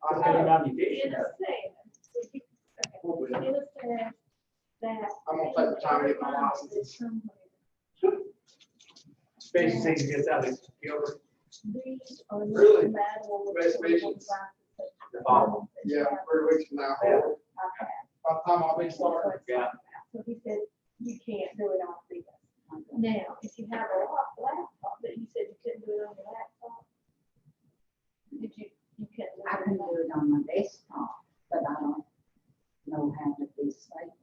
I'm taking on In vacation. a sense, in a sense that. I'm gonna take the time to get my license. Space things gets out of Gilbert. These are Really? not compatible with. Reservations? The following. Yeah, 3 weeks from now. By the time I'll be starting. Yeah. So he said, you can't do it on this. Now, if you have a laptop, but you said you couldn't do it on your laptop. Did you couldn't do it? I can do it on my desktop, but I don't know how to be safe.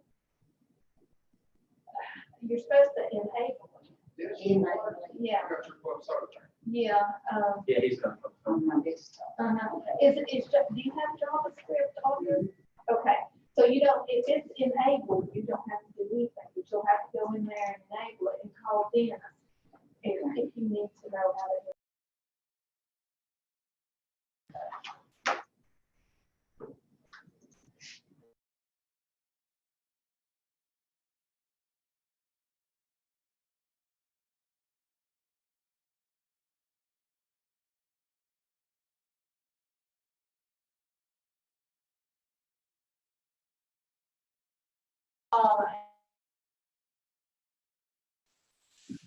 You're supposed to enable it. Yes. Enable it Yeah, I got your website. yeah, Yeah, he's gonna. on my desktop. It's just, do you have JavaScript on your? Okay, so you don't, if it's enabled, you don't have to do anything, but you'll have to go in there and enable it and call Dennis if you need to know how to do it.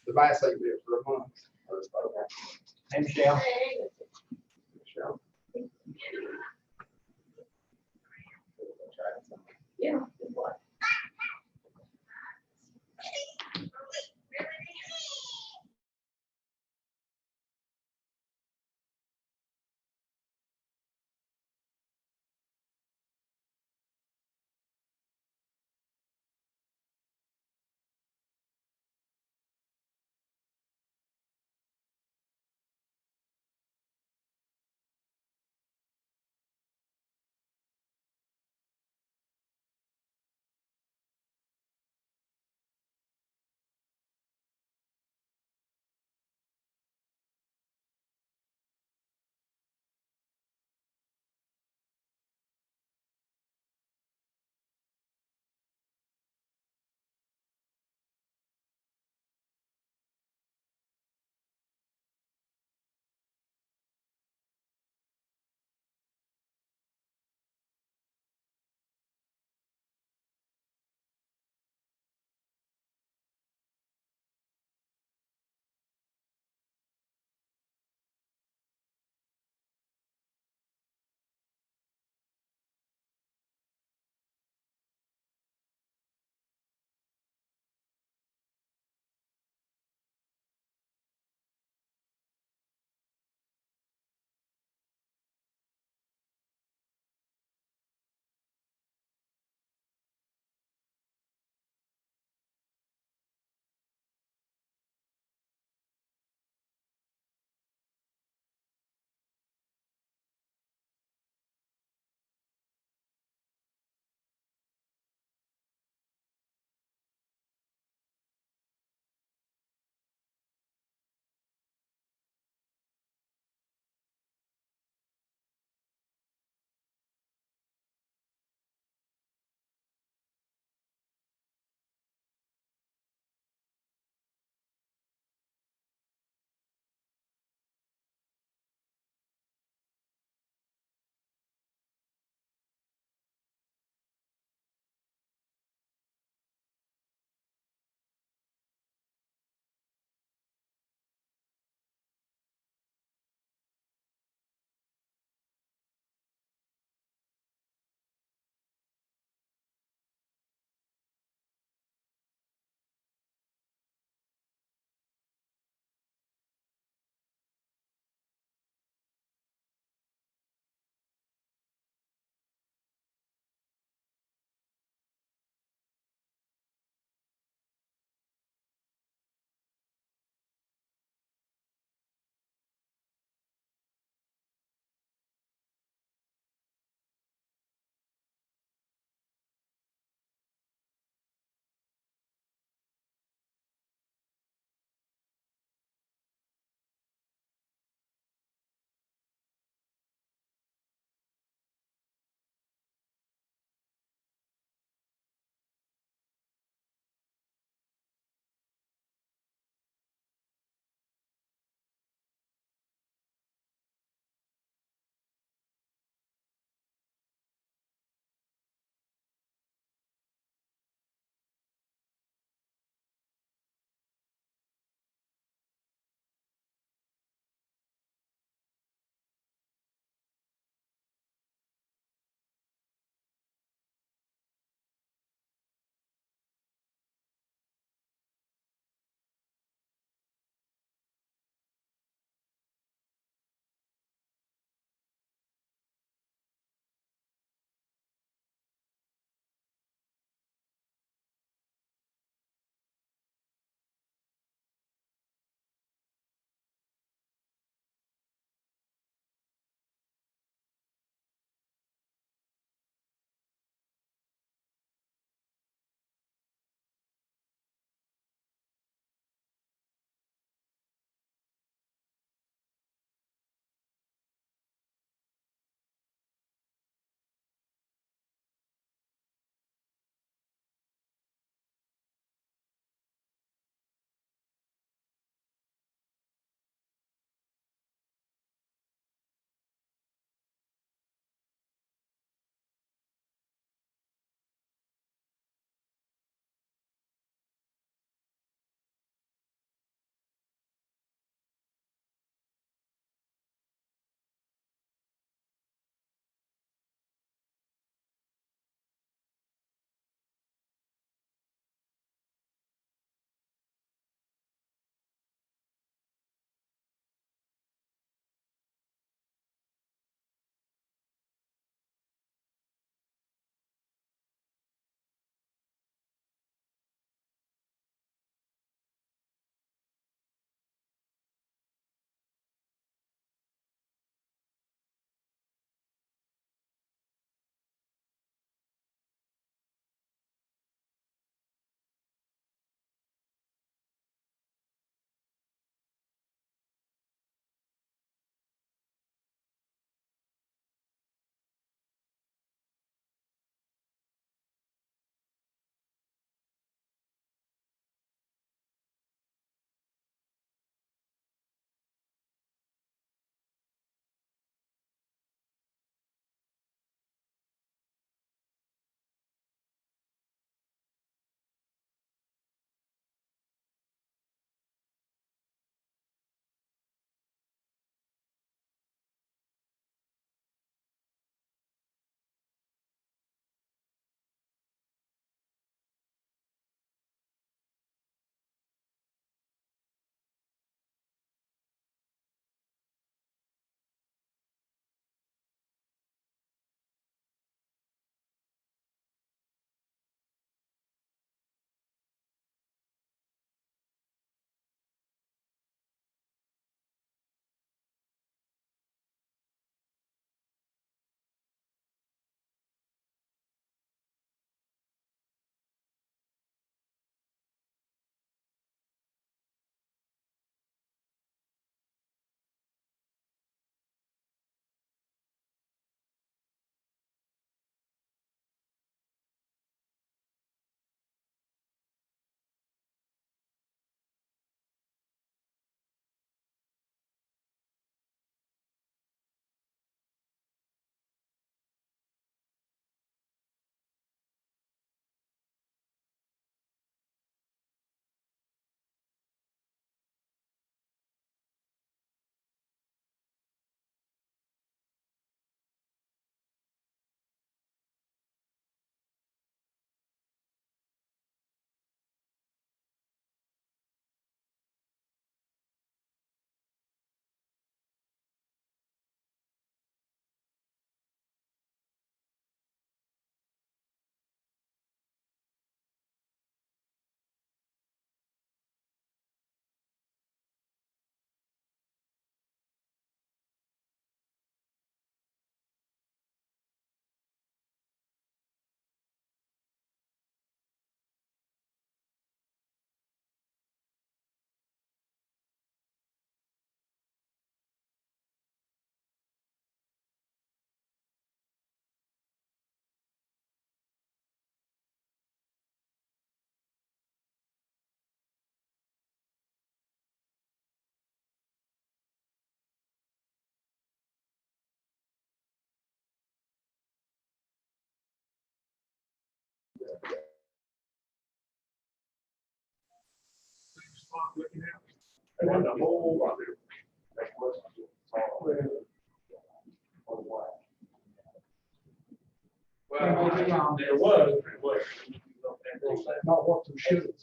The bass ain't been for a month. Hey, Michelle. Michelle. Yeah. looking at. They want a whole lot of. Well, there was, but it was. Not what they should have been.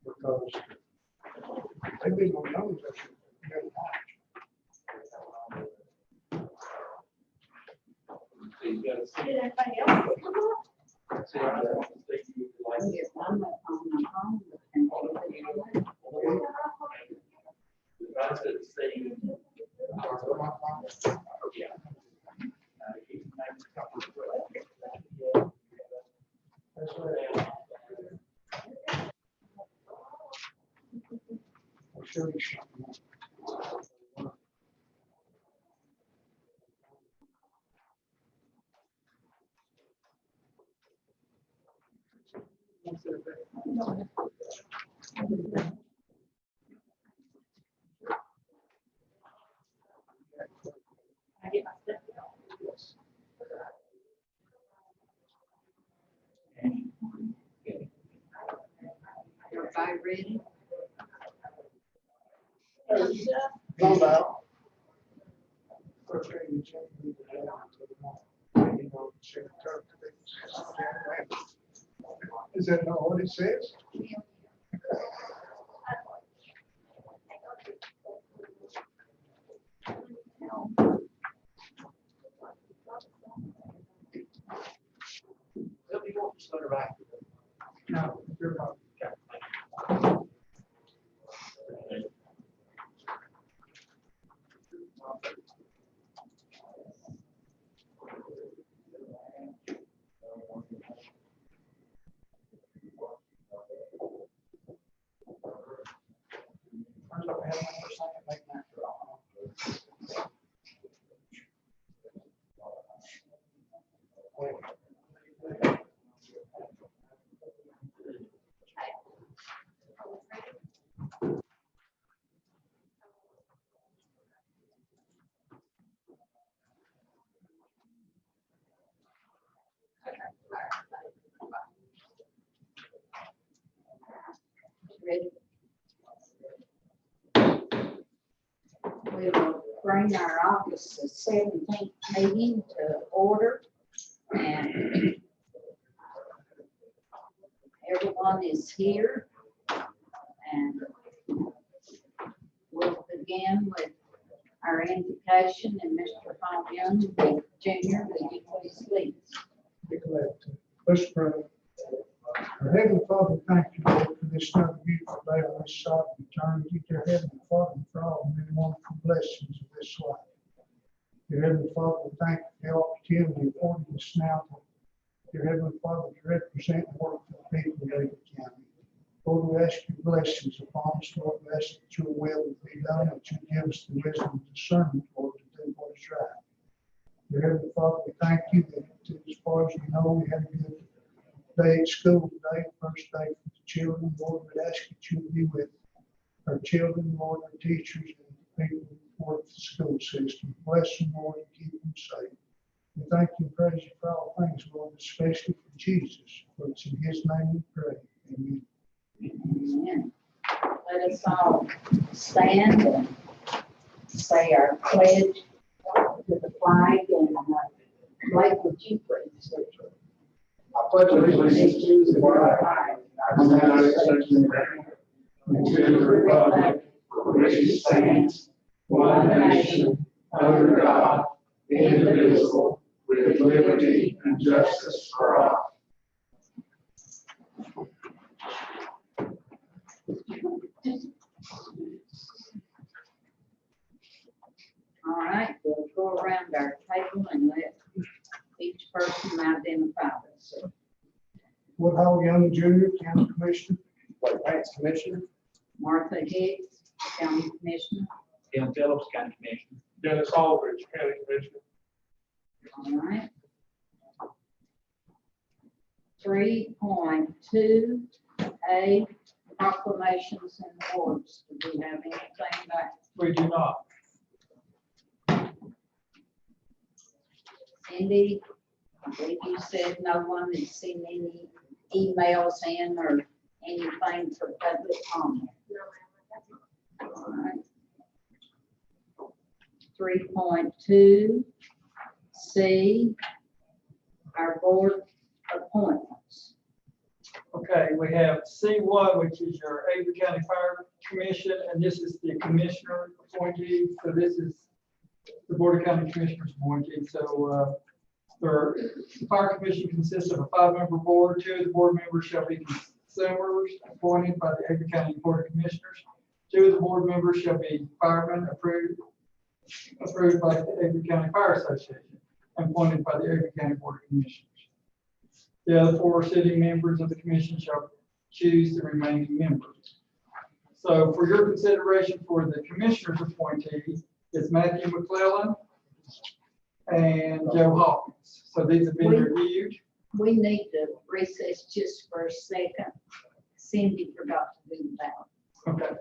Because they've been on those that should never watch. Did anybody else? Yes, I'm up on my phone and everything. I'll show you something. I get my stuff. Everybody ready? No doubt. First thing you check, you go down to the mall. You know, check the turf. Is that not what it says? They'll be going to Sutter back. No, you're not. Turns out we have one more second make that draw. Ready? We will bring our August 17th meeting to order, and everyone is here, and we'll begin with our invocation, and Mr. Paul Young, the junior, will you please lead us? Be glad to. Let's pray. Our Heavenly Father, thank you, Lord, for this another beautiful day on this side of eternity. Dear Heavenly Father, for all the many wonderful blessings of this life. Dear Heavenly Father, we thank you for the opportunity afforded us now to, dear Heavenly Father, to represent and work for the people of Avery County. Lord, we ask your blessings upon us. Lord, we ask that your will will be done, that you give us the wisdom and discernment, Lord, to do what is right. Dear Heavenly Father, we thank you that as far as we know, we had a good day at school today, first day for the children. Lord, we ask that you be with our children, Lord, our teachers, and the people who work the school system. Bless them, Lord, and keep them safe. We thank you and praise you for all things, Lord, especially for Jesus. For it's in his name we pray. Amen. Amen. Let us all stand and say our pledge to the flag, and Blake, would you please? I pledge allegiance to the flag of the United States of America and to the republic for which it stands, one nation, under God, indivisible, with liberty and justice for all. All right, we'll go around our table and let each person identify themselves. Woodhull Young Junior, County Commissioner. White Ranch Commissioner, Martha Hicks, County Commissioner. Tim Phillips, County Commissioner. Dennis Aldridge, County Commissioner. All right. 3.2A, Proclamations and Awards. Do we have anything back? We do not. Cindy, I believe you said no one has seen any emails in or anything for public comment? No, All right. 3.2 C, our board appointments. Okay, we have C1, which is your Avery County Fire Commission, and this is the commissioner appointee. So this is the Board of County Commissioners appointee. So the Fire Commission consists of a 5-member board. 2 of the board members shall be consumers appointed by the Avery County Board of Commissioners. 2 of the board members shall be firemen approved by the Avery County Fire Association and appointed by the Avery County Board of Commissioners. The other 4 sitting members of the commission shall choose the remaining members. So for your consideration for the commissioner's appointee is Matthew McClellan and Joe Hawkins. So these have been reviewed. We need to recess just for a second. Cindy forgot to do that. Okay.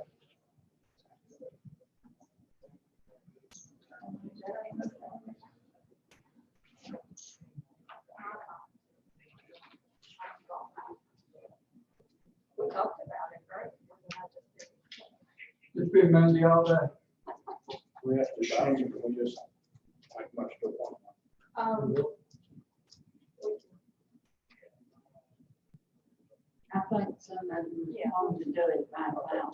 we talked about it, right? It's been Monday all day. We have to change it, we just make much to one. I think some of them want to do it by now.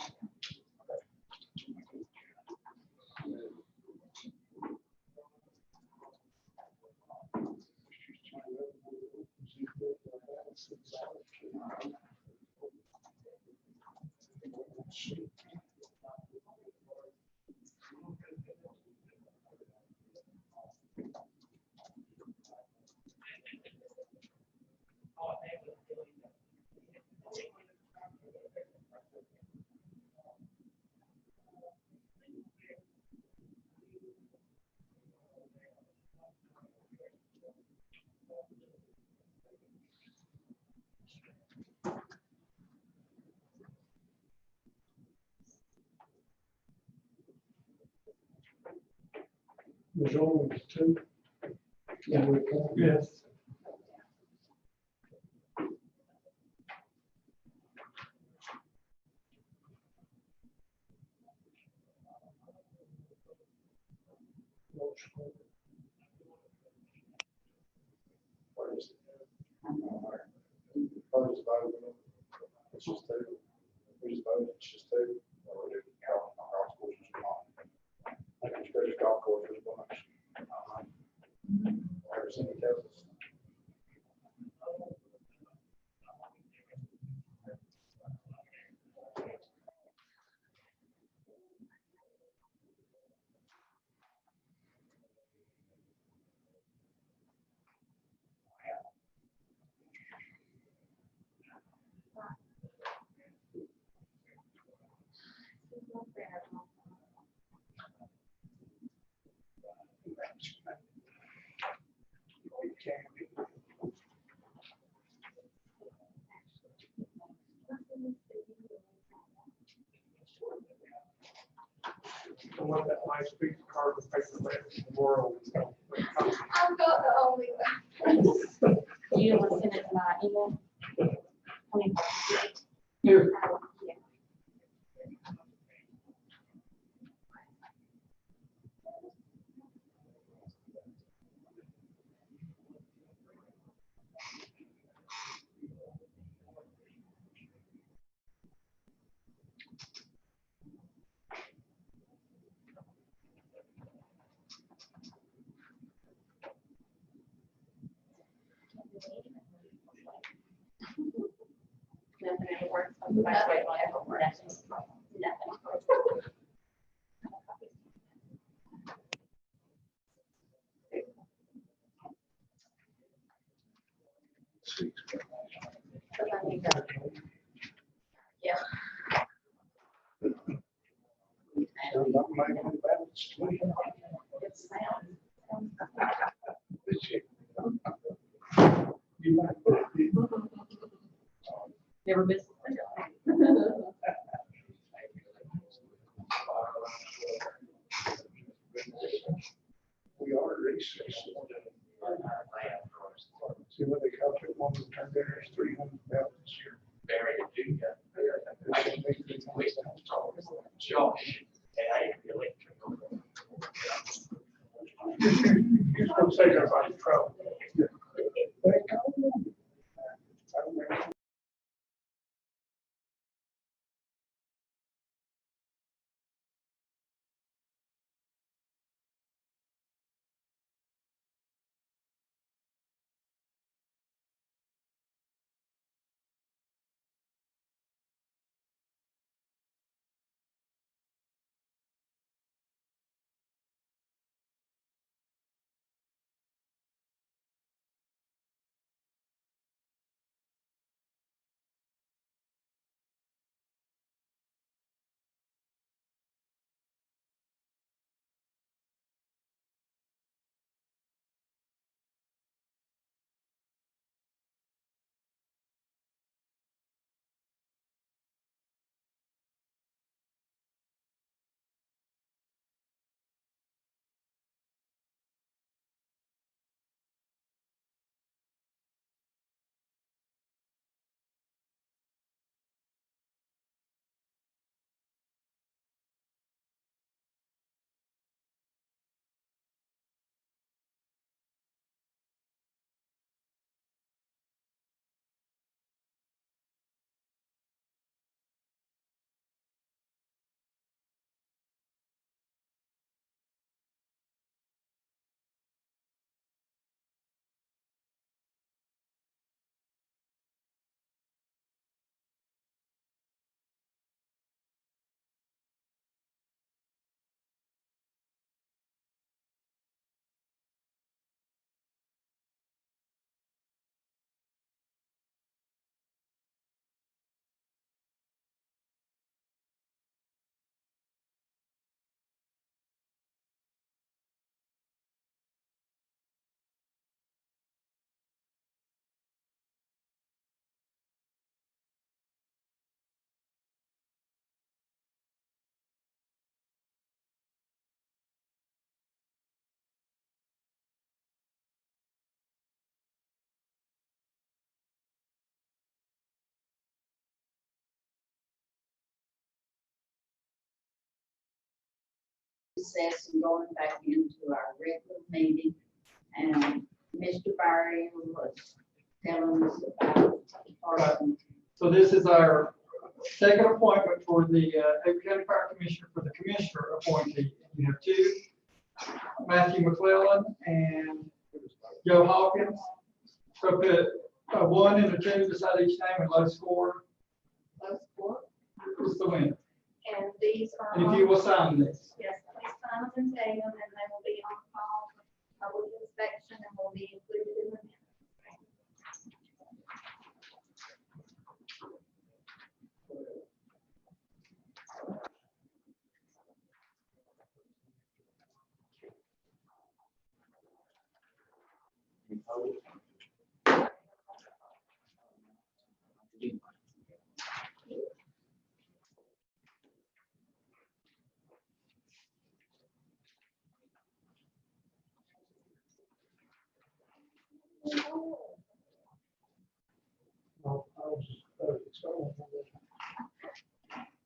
There's only 2. Yeah. Yes. It's just 2. We just voted, it's just 2. Or we do golf courses or not. Like it's great golf course, there's a bunch. Everything it tells us. I want that nice big card with paper in the world. I'm not the only one. You want to send it to my email? I mean, Here. yeah. Nothing ever works. Nothing ever works. Nothing. But then you got- Yeah. It's sound. Never miss a single. We are recessed. See what they calculate, one of the turn there is 300 this year. Barry, do you got Josh. You're supposed to save everybody's trouble. Recess and going back into our regular meeting. And Mr. Barry was telling us about. So this is our second appointment for the Avery County Fire Commissioner for the Commissioner appointee. We have two, Matthew McClellan and Joe Hawkins. So put a 1 and a 2 beside each name and low score Those four. is the winner. And these are. And if you will sign this. Yes, please sign them and tag them, and they will be on file for public inspection and will be included in the minutes.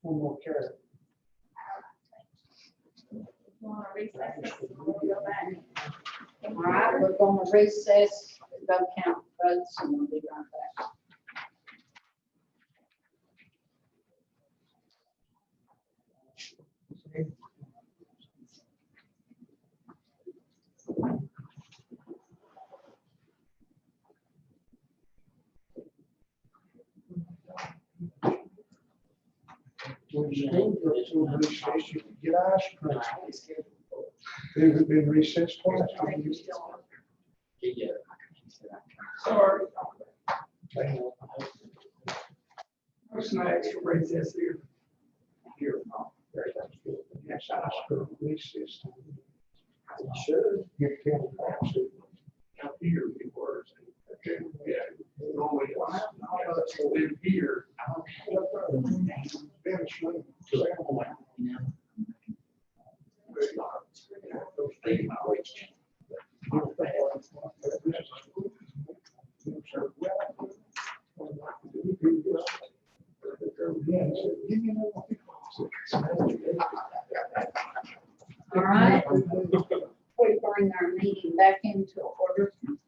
One more carrot. Want to recess this, and we'll go back. All right, we're gonna recess, go count votes, and we'll be right back. When school goes to recess, you can get ice cream. They've been recessed twice. Sorry. No snacks for recess here. Here. Yes, ice cream recess. Sure. Get county back to. Up here, it works. Yeah. Normally, I live here. Finish me. Give me another one. All right, we bring our meeting back into order from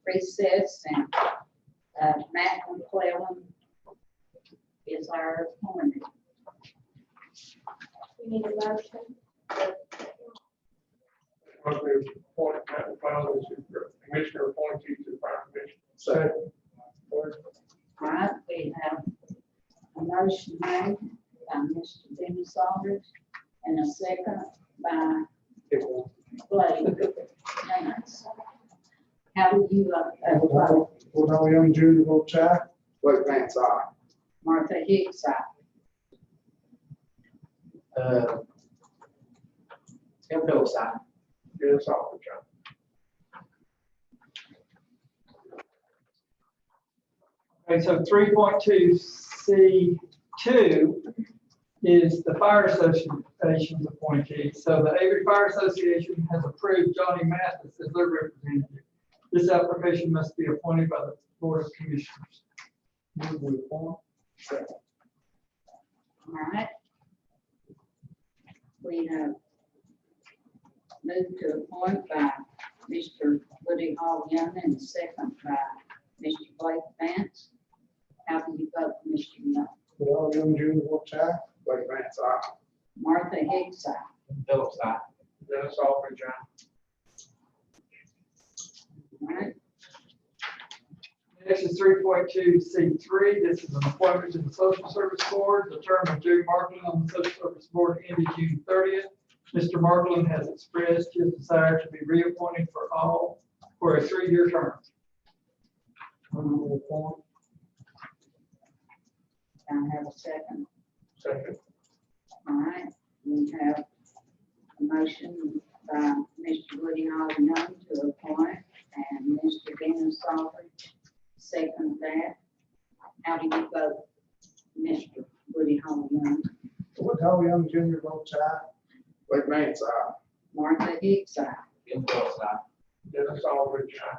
recess, and Matt McClellan is our appointment. We need a motion. Mostly appointed Matt McClellan as your commissioner appointee to the fire commission. Second. All right, we have a motion made by Mr. Jimmy Saunders and a second by Blake. How do you vote? Woodall Young Junior votes aye. Blake Vance, aye. Martha Hicks, aye. Tim Phillips, aye. Dennis Alford, aye. Okay, so 3.2C2 is the Fire Association's appointee. So the Avery Fire Association has approved Johnny Mathis as their representative. This application must be appointed by the Board of Commissioners. Move we appoint. All right. We have moved to appoint by Mr. Woody Hall Young and second by Mr. Blake Vance. How do you vote, Mr. Young? Woodall Young Junior votes aye. Blake Vance, aye. Martha Hicks, aye. Tim Phillips, aye. Dennis Alford, aye. All right. Next is 3.2C3. This is an appointment to the Social Service Board. The term of Jerry Markland on the Social Service Board ended June 30th. Mr. Markland has expressed his desire to be reappointed for a 3-year term. Move we appoint. Can I have a second? Second. All right. We have a motion by Mr. Woody Hall Young to appoint and Mr. Dennis Alford second that. How do you vote, Mr. Woody Hall Young? Woodall Young Junior votes aye. Blake Vance, aye. Martha Hicks, aye. Tim Phillips, aye. Dennis Alford, aye.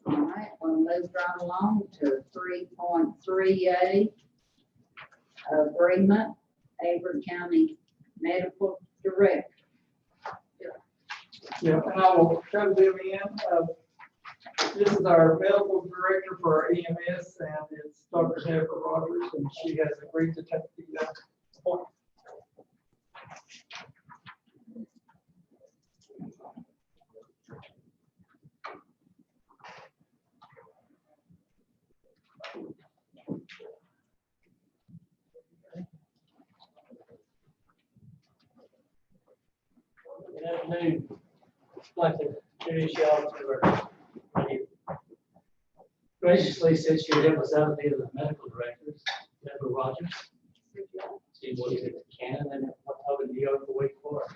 All right, we'll move right along to 3.3A, agreement, Avery County Medical Director. Yeah, and I will show them in. This is our medical director for our EMS, and it's Dr. Deborah Rogers, and she has agreed to take the appointment. Good afternoon. I'd like to introduce y'all to our graciously since you representative of the medical directors, Deborah Rogers. She worked at Cannon and up in New York a week for us.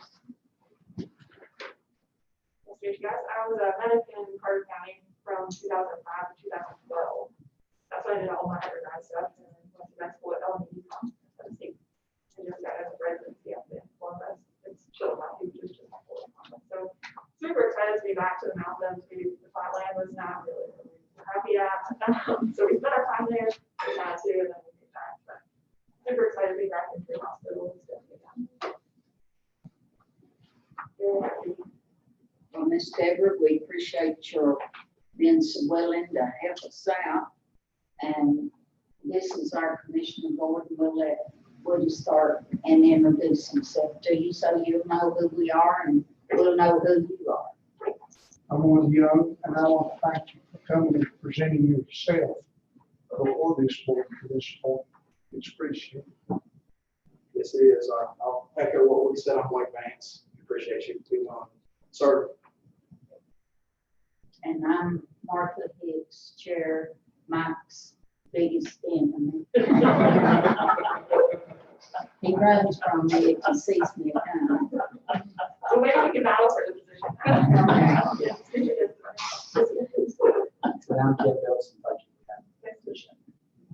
Nice to meet you guys. I was a medic in Carter County from 2005 to 2012. That's when I did all my undergrad stuff and went to med school at LMU, Tennessee. And just got as a residency up in Columbus. It's chill about it, just my whole time. So super excited to be back to the mountains. The flatland was not really happy at. So we spent our time there. We had to, and then we came back. But super excited to be back into the hospital and stuff again. Very happy. Well, Ms. Deborah, we appreciate your being so willing to help us out. And this is our commissioner board, and we'll let Woody start and introduce himself to you so you'll know who we are and we'll know who you are. I'm Woody Young, and I want to thank you for coming and presenting yourself before this board for this point. It's appreciated. Yes, it is. I'll echo what we said on Blake Vance. Appreciate you too, sir. And I'm Martha Hicks, Chair, Mike's biggest enemy. He runs from me if he sees me coming. So maybe we can battle for the position. But I'm Tim Phillips, and budget.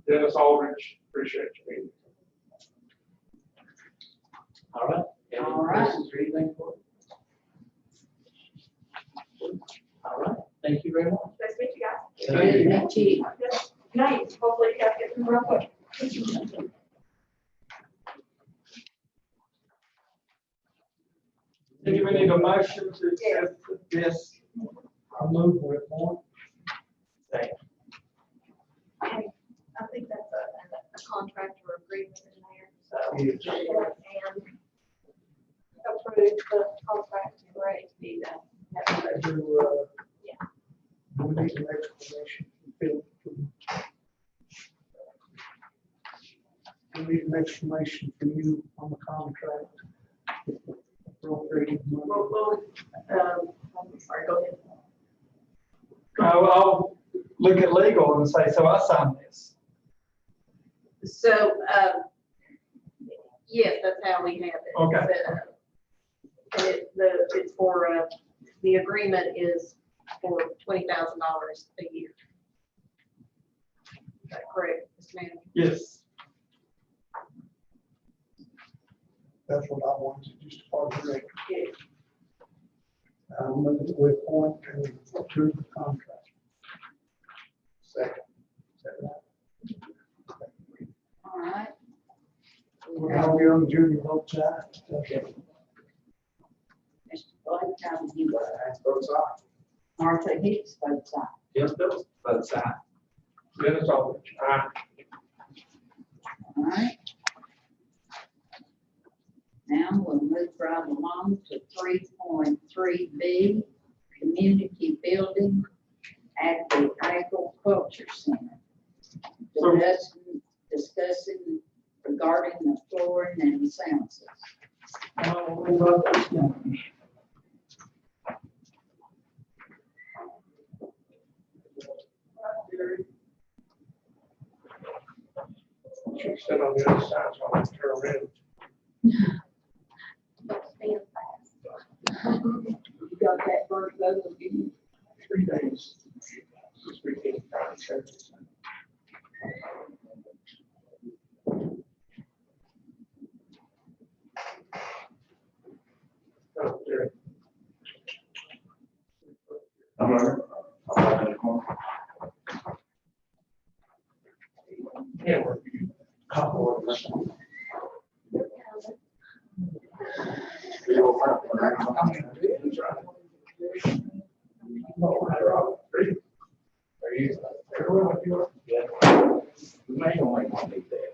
Dennis Aldridge, appreciate you. All right. Any All right. questions or anything for us? All right. Thank you very much. Nice to meet you guys. Good to meet you. Yes. Nice, hopefully you guys get some real quick. Do you need a motion to accept this? I'll move with one. I think that's a contract or agreement in there, so. Yes. And approve the contract, ready to be done. Do, Yeah. do we need an explanation from Phil? We need an explanation from you on the contract. Appropriating money. I'm sorry, go ahead. I'll look at legal and say, so I signed this. So, yes, that's how we have it. Okay. It's for, the agreement is for $20,000 a year. Is that correct, Mr. Manager? Yes. That's what I wanted, just part of the record. Move it with point and approve the contract. Second. All right. We're gonna be on junior vote side. Mr. Blake, how do you vote? That's both sides. Martha Hicks votes aye. Yes, Bill, both sides. Dennis Aldridge. Aye. All right. Now we'll move right along to 3.3B, Community Building at the Agriculture Center. Discussing regarding the flooring and sound system. She said on the other side, so I'll turn around. Don't stand fast. You got that first, those will give you. 3 days. This weekend, Friday, Saturday, Sunday. Oh, there. I'm over. I'm in the corner. Yeah, we're couple of us. Are you, everyone with you? Yeah. We may only want to be there.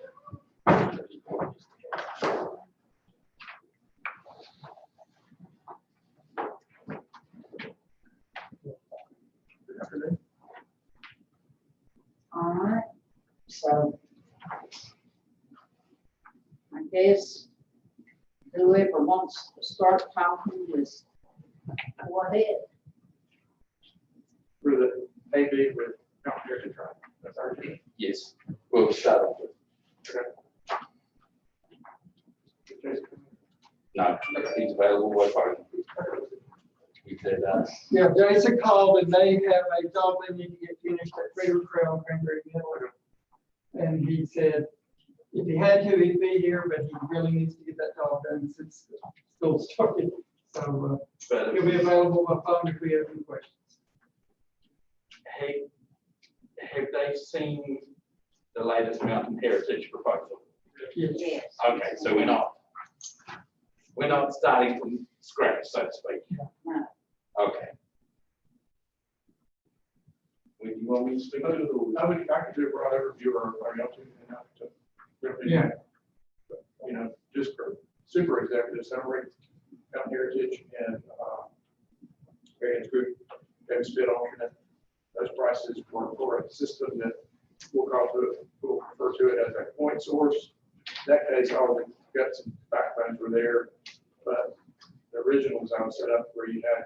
All right, so I guess whoever wants to start talking is, go ahead. For the AB with Mount Jerry Drive. That's our team. Yes, we'll shut up. No, he's available, what part? He said, Yeah, Jason called and they have a job they need to get finished at Freedom Trail, Cranberry Middle. And he said, if he had to, he'd be here, but he really needs to get that job done since school started. So, he'll be available by phone if we have any questions. hey, have they seen the latest Mountain Heritage proposal? Yes. Yes. Okay, so we're not starting from scratch, so to speak. No. Okay. Would you want me to speak to it? I would, I could do a broad overview or y'all two and have to. Yeah. You know, just for super executive summary, Mountain Heritage and, various group, and spit alternate. Those prices for a system that we'll refer to it as a point source. In that case, all the guts and backbones were there, but the original design was set up where you had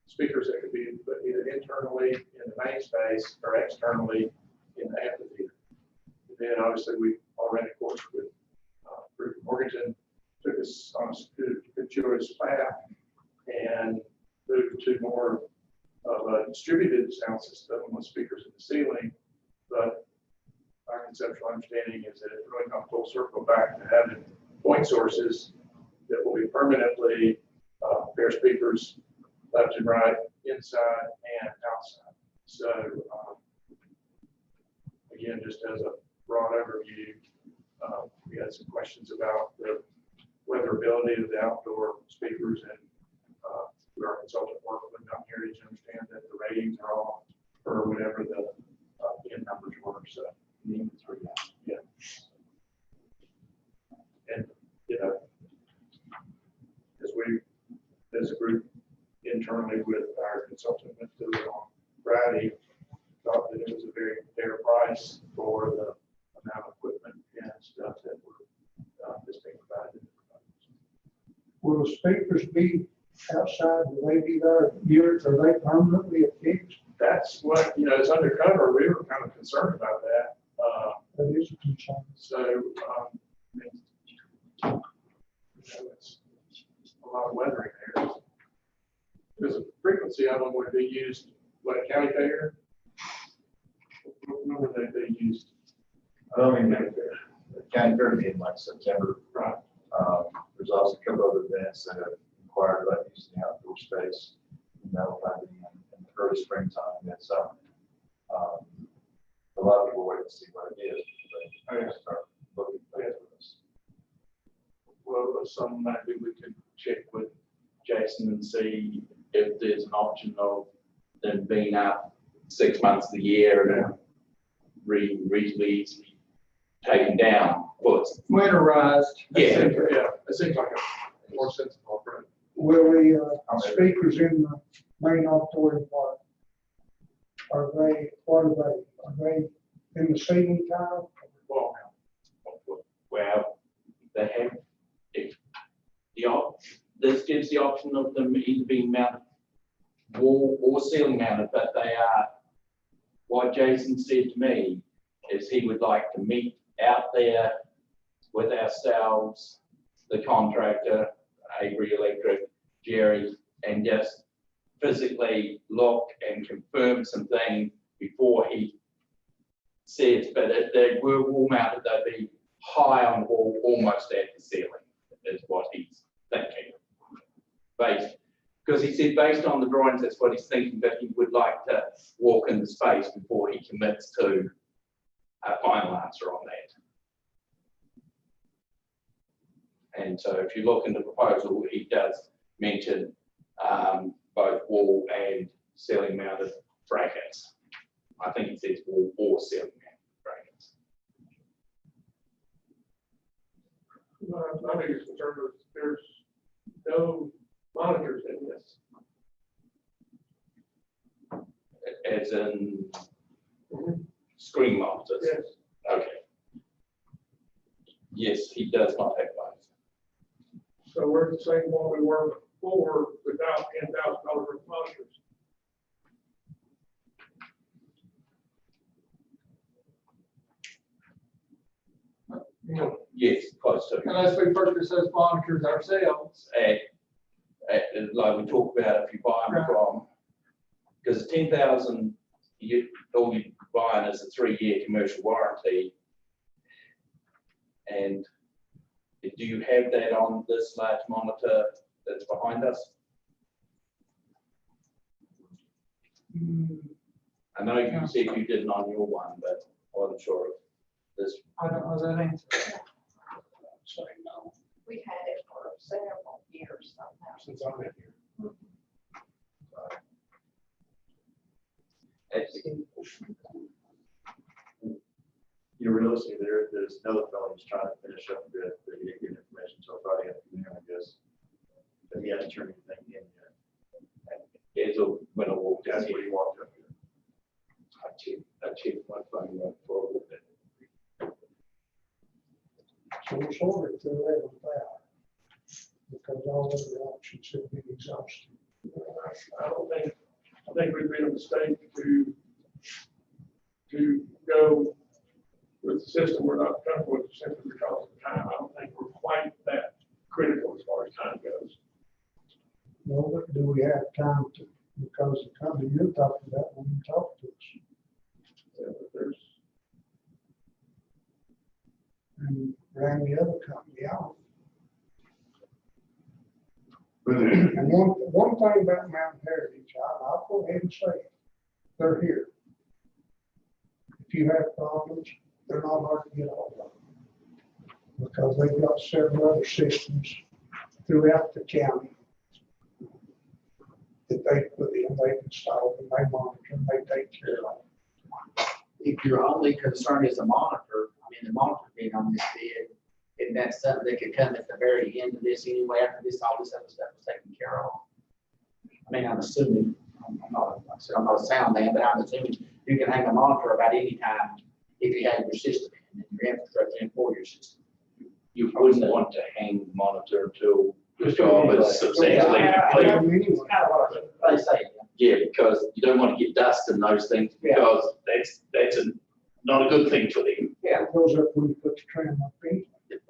speakers that could be put either internally in the main space or externally in the amphitheater. And then obviously we already, of course, with Bruce Morganton took us on a gratuitous path and moved to more of a distributed sound system with speakers in the ceiling. But our conceptual understanding is that it's really come full circle back to having point sources that will be permanently pair speakers left and right, inside and outside. So again, just as a broad overview, we had some questions about the weatherability of the outdoor speakers, and our consultant worked with Mountain Heritage to understand that the ratings are all for whatever the end numbers were. So, yeah. And, you know, as a group internally with our consultant went through it on Friday, thought that it was a very fair price for the amount of equipment and stuff that were just being provided. Will the speakers be outside, will they be there years, are they permanently affixed? That's what, you know, it's undercover. We were kind of concerned about that. That is a concern. So, I mean, you know, it's a lot of weathering there. Because the frequency of them would be used, like county fair. When would they be used? I mean, the county fair meeting like September. Right. There's also a couple other events that have inquired about using the outdoor space. And that'll probably be in the early springtime, mid-summer. A lot of people wait to see what it is. But I start looking at this. Well, some maybe we could check with Jason and see if there's an option of them being up 6 months of the year and reasonably easily taken down. Well, it's Winterized. Yeah. It seems like a more sensible approach. Will the speakers in the main auditorium, what are they in the ceiling tile? Well, well, they have, if this gives the option of them either being mounted wall or ceiling mounted, but they are, what Jason said to me is he would like to meet out there with ourselves, the contractor, Avery Electric, Jerry, and just physically look and confirm some things before he says, but if they were wall mounted, they'd be high on the wall, almost at the ceiling, is what he's thinking. Because he said based on the drawings, that's what he's thinking, but he would like to walk in the space before he commits to a final answer on that. And so if you look in the proposal, he does mention both wall and ceiling mounted brackets. I think it says wall or ceiling mounted brackets. my biggest concern was there's no monitors in this. As in screen monitors? Yes. Okay. Yes, he does not have those. So we're the same one we were before without $10,000 worth of monitors. Yes, close to. Unless we purchase those monitors ourselves. Like we talked about, if you buy them from, because 10,000, all you're buying is a 3-year commercial warranty. And do you have that on this large monitor that's behind us? I know you said you didn't on your one, but I wasn't sure if this. I don't know that answer. Say no. We've had it for several years somehow. Since I've been here. Realistically, there's another fellow who's trying to finish up a bit, but he didn't get information until Friday afternoon, I guess. But he hasn't turned anything in yet. It's a, when I walked That's in what here, he walked up here. I checked my phone for a little bit. So we're sorted to 11,000 because all of the options have been exhausted. I think we've made a mistake to go with the system we're not comfortable with simply because of time. I don't think we're quite that critical as far as time goes. No, but do we have time to, because the company you're talking about when you talk to us, There's and ran the other company out. But And one thing about Mountain Heritage, I'll go ahead and say it, they're here. if you have problems, they're not hard to get hold of. Because they've got several other systems throughout the county that they put in, they install, and they monitor, and they take care of. If your only concern is a monitor, I mean, the monitor being on this bid, and that's something that could come at the very end of this anyway, after this, all this other stuff is taken care of. I mean, I'm assuming, I'm not, like I said, I'm not a sound man, but I'm assuming you can hang a monitor about any time if you have your system in, and your infrastructure in for your system. You wouldn't want to hang the monitor until the job is substantially complete. Anyway, They say, Yeah, because you don't want to get dust in those things, because not a good thing for them. it goes up when you put the tram up in.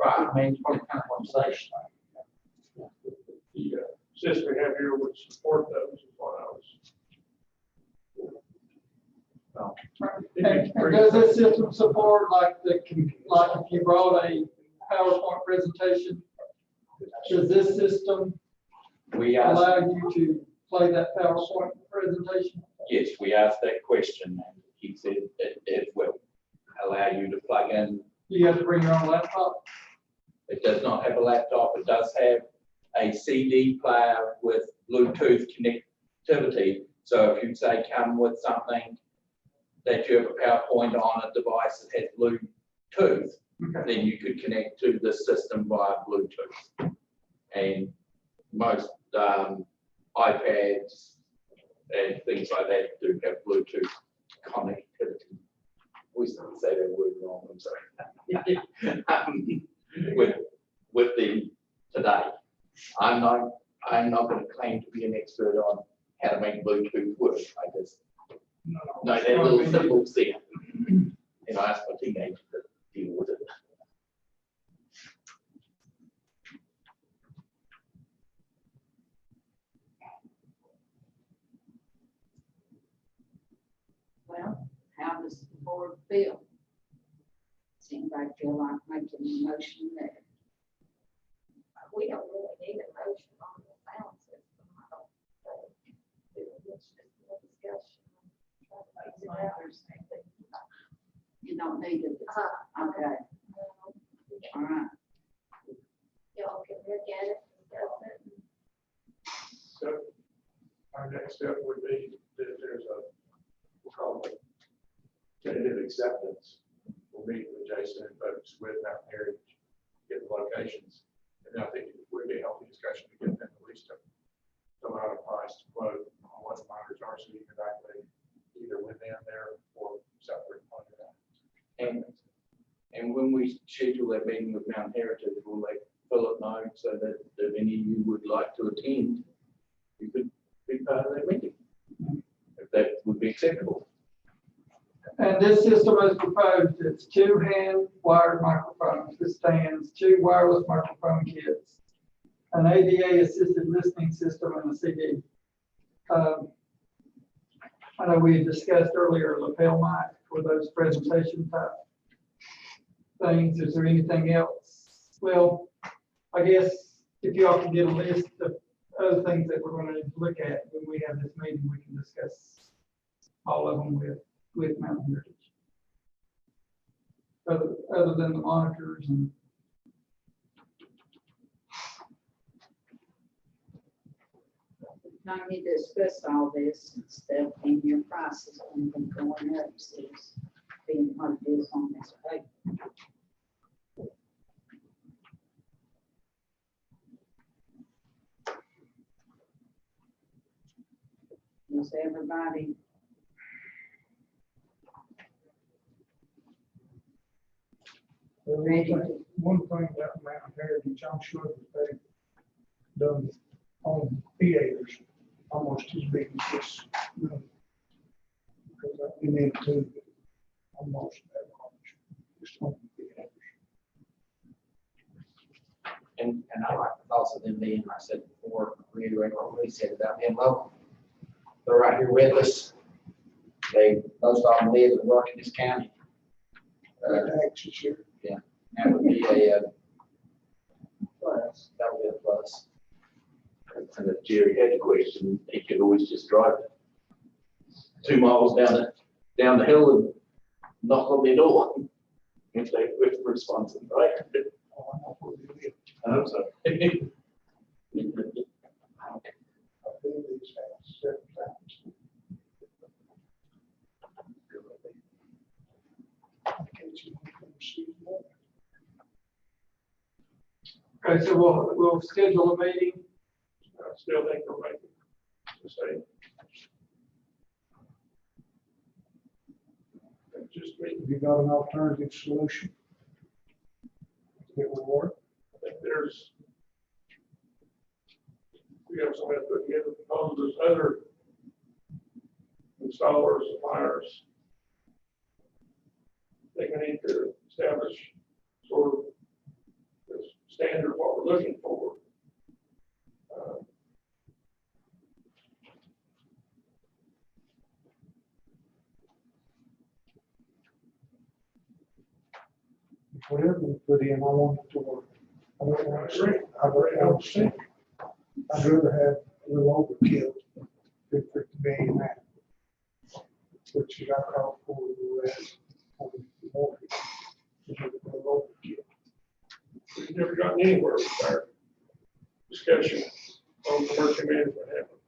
right, I mean, it's probably kind of what I'm saying. The system we have here would support those, is what I was. And does this system support like if you brought a PowerPoint presentation, does this system We asked, allow you to play that PowerPoint presentation? yes, we asked that question, and he said it will allow you to plug in. You have to bring your own laptop? It does not have a laptop, it does have a CD player with Bluetooth connectivity. So if you say come with something that you have a PowerPoint on a device that has Bluetooth, then you could connect to the system via Bluetooth. And most iPads and things like that do have Bluetooth connectivity. We still say that word wrong, I'm sorry. With the today, I'm not going to claim to be an expert on how to make Bluetooth work. I just know that little simple thing. And I asked my teenager to deal with it. Well, how does the board feel? Seems like feel like making a motion there. We don't really need a motion on the sound system. I don't think. It's just a discussion. Try to figure it out. You don't need it. Okay, all right. Y'all can look at it, discuss it. So our next step would be that there's a, we'll call it tentative acceptance. We'll meet with Jason and folks with Mountain Heritage, get the locations. And I think it would be a healthy discussion to get them at least to throw out a price to quote on what the monitors are, so you can evaluate either within there or separate on that. And when we schedule that meeting with Mount Heritage, we'll let Philip know so that if any of you would like to attend, you could be part of that meeting, if that would be acceptable. And this system is proposed, it's 2 hand-wired microphones, the stands, 2 wireless microphone kits, an ADA-assisted listening system, and a CD. I know we had discussed earlier lapel mic for those presentation type things. Is there anything else? Well, I guess if y'all can get a list of other things that we're going to need to look at when we have this meeting, we can discuss all of them with Mountain Heritage. Other than the monitors and. Time you discuss all this and stuff, and your prices have been going up since being what it is on this paper. Is everybody? One thing about Mountain Heritage, I'm sure that they've done on theaters almost as big as this room. Because I've been into almost that large, just on theaters. And I like the thoughts of them being, like I said before, reiterate what we said about being local. They're right here with us. Most of them live and work in this county. Taxes here. That would be a plus. That would be a plus. And if Jerry had a question, he could always just drive it 2 miles down the hill and knock on their door if they, if responsive, right? I hope so. I think these have several times. Okay, so we'll schedule a meeting. I still think we're making the same. Just me, Have you got an alternative solution? It will work. I think we have somebody to put together proposals, other installers, suppliers. I think we need to establish sort of the standard of what we're looking for. Whatever we put in, I want it to work. I don't want to see, I'd rather have a little overkill than for it to be in that. Which is our call for the rest of the mortgage. A little overkill. We've never gotten anywhere with our discussion on commercial management happening.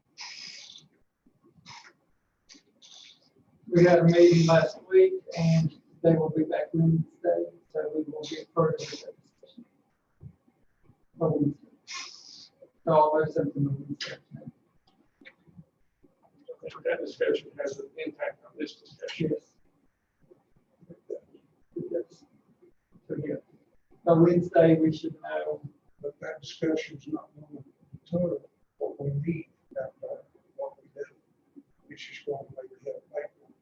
We had a meeting last week and they will be back Wednesday, so we will get further into that discussion. All those implementing. I think that discussion has an impact on this discussion. Yes. So, yeah. By Wednesday, we should know. But that discussion's not going to deter what we need, what we do. It's just going to make it help people.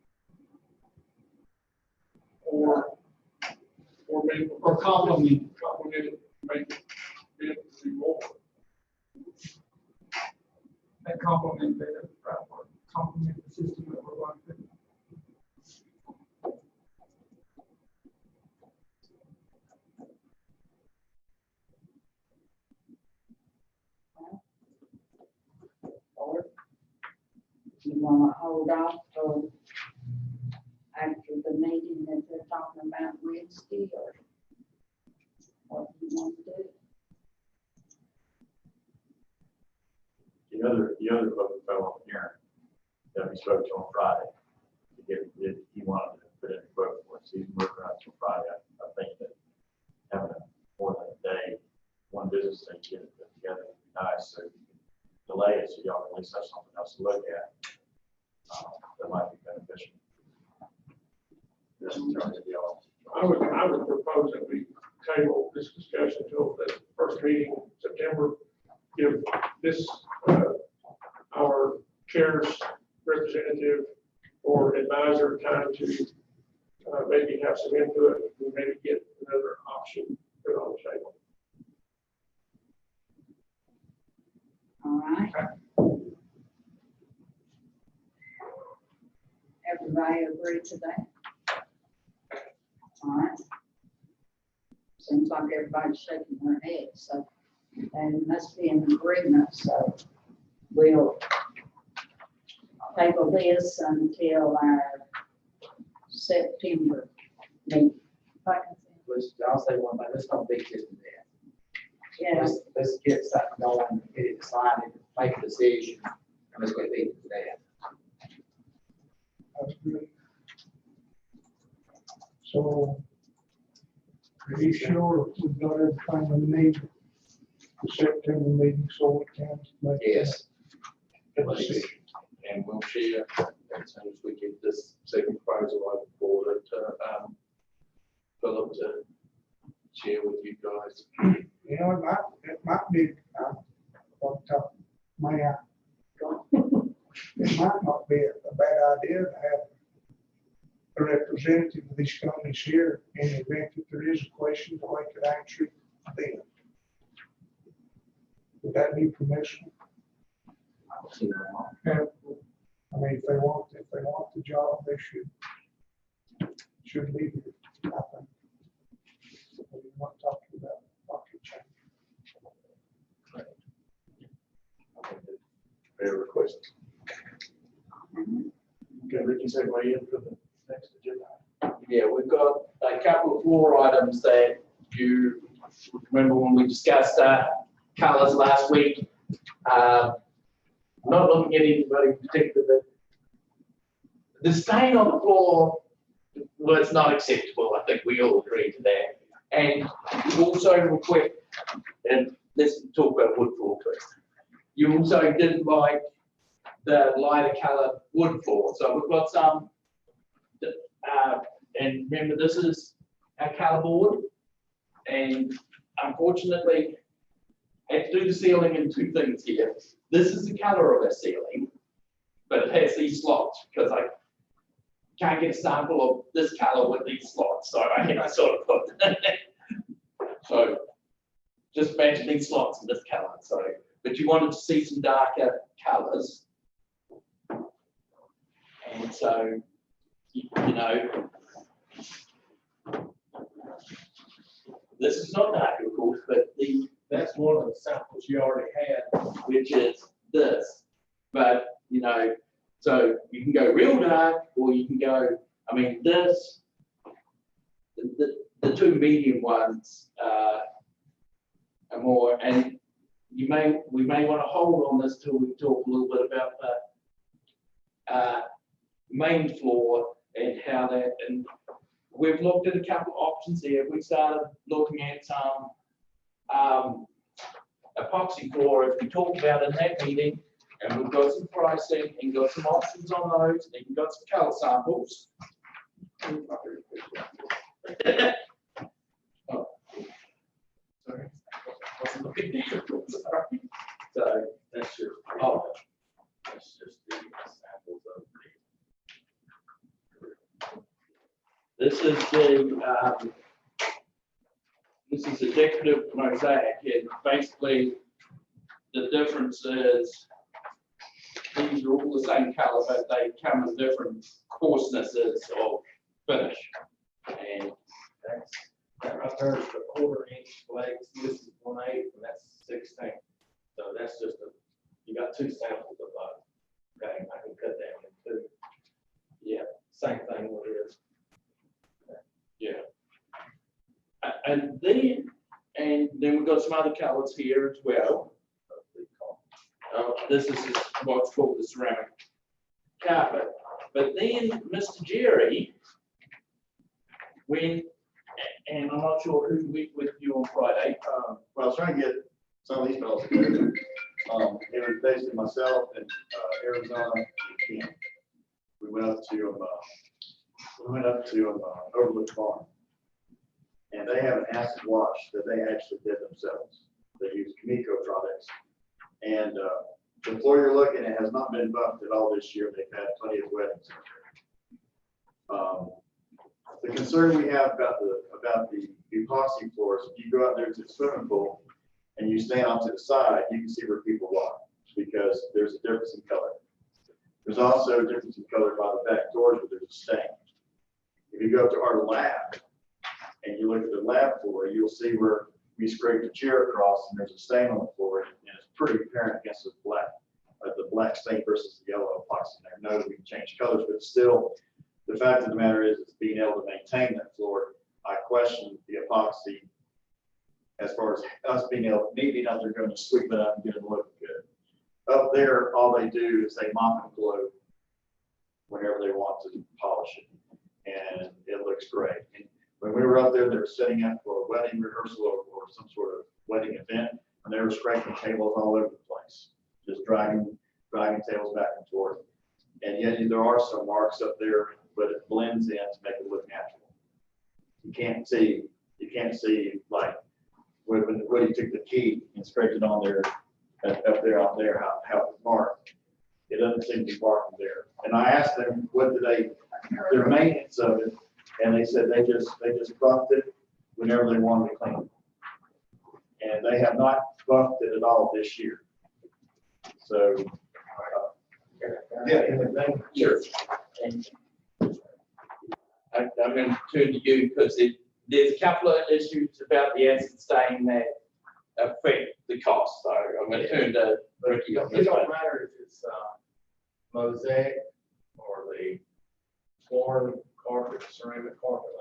Or maybe. Or complement. Complement it, make it be more. That complement better, right? Complement the system that we're going through. Or you wanna hold off till after the meeting that they're talking about Wednesday, or what do you want to do? The other vote fell on Aaron that we spoke to on Friday. He wanted to put in a quote for us. He's working on it till Friday. I think that having more than a day, one business day, to get it put together would be nice. So you can delay it so y'all at least have something else to look at. That might be beneficial. Just in terms of y'all. I would propose that we table this discussion until the first meeting in September. Give this, our chair's representative or advisor time to maybe have some input and maybe get another option put on the table. All right. Everybody agree to that? All right. Seems like everybody's shaking their head, so there must be an agreement, so we'll table this until our September meeting. I'll say one thing, let's don't beat this to death. Yeah, Let's get something going, get it decided, make a decision, and let's get beat to death. That's good. So, are you sure we've got everything we need for the September meeting so we can make? Yes. a decision? And we'll share as soon as we get this second proposal over for it, Philip to share with you guys. You know, it might be, on top of my, it might not be a bad idea to have a representative of these companies here in the event that there is a question, so they could answer it then. Would that be permissible? I mean, if they want the job, they should leave it, I think. We're not talking about pocket change. Fair request. Okay, Ricky, say my in for the next agenda. You Yeah, we've got a couple of floor items that you remember when we discussed colours last week. Not looking at anybody in particular, but the stain on the floor was not acceptable. I think we all agree to that. And you also request, and let's talk about wood floor first. You also didn't like the lighter coloured wood floor, so we've got some. And remember, this is our colour board, and unfortunately, I have to do the ceiling in two things here. This is the colour of our ceiling, but it has these slots because I can't get a sample of this colour with these slots, so I sort of put that. So just imagine these slots in this colour. So, but you wanted to see some darker colours, and so you know. This is not dark, of course, but that's one of the samples you already had, which is this. But, you know, so you can go real dark, or you can go, I mean, this, the two medium ones are more, and we may want to hold on this till we talk a little bit about the main floor and how that, and we've looked at a couple of options here. We started looking at some epoxy floor, as we talked about in that meeting, and we've got some pricing and got some options on those, and you've got some color samples. Oh, sorry. Wasn't looking there. Sorry. So that's your, oh, that's just the samples of this is a decorative mosaic, and basically the difference is these are all the same color, but they come with different coarsenesses of finish. And that right there is the 1/4 inch flakes. This is 1/8, and that's 16. So that's just you got two samples of both. Okay, I can cut that one in two. Yeah, same thing with this. yeah. And then we've got some other colors here as well. This is what's called the ceramic carpet. But then Mr. Jerry went, and I'm not sure who went with you on Friday. Well, I was trying to get some of these fellows together. It was basically myself and Arizona and Ken. We went up to Overlook Farm, and they have an acid wash that they actually did themselves. They use Kamiko products, and the floor you're looking at has not been buffed at all this year. They've had plenty of weddings. The concern we have about the epoxy floors, if you go out there to the swimming pool and you stand off to the side, you can see where people walk because there's a difference in color. There's also a difference in color by the back doors where there's a stain. If you go to our lab and you look at the lab floor, you'll see where we scraped the chair across and there's a stain on the floor, and it's pretty apparent against the black stain versus the yellow epoxy. I know that we can change colors, but still, the fact of the matter is, it's being able to maintain that floor. I question the epoxy as far as us being able, needing out there going to sweep it up and get it looking good. Up there, all they do is they mop and glue whenever they want to polish it, and it looks great. And when we were up there, they were setting up for a wedding rehearsal or some sort of wedding event, and they were scraping tables all over the place, just dragging tables back and forth. And yet there are some marks up there, but it blends in to make it look natural. You can't see like when he took the key and scraped it on there, up there, how it's marked. It doesn't seem to be marked there. And I asked them, what do their maintenance of it, and they said they just buffed it whenever they wanted to clean it. And they have not buffed it at all this year. So, yeah. Sure. And I'm going to turn to you because there's a couple of issues about the acid stain that affect the cost. So I'm going to turn to Ricky on It this don't one. matter if it's mosaic or the flooring carpet, ceramic carpet.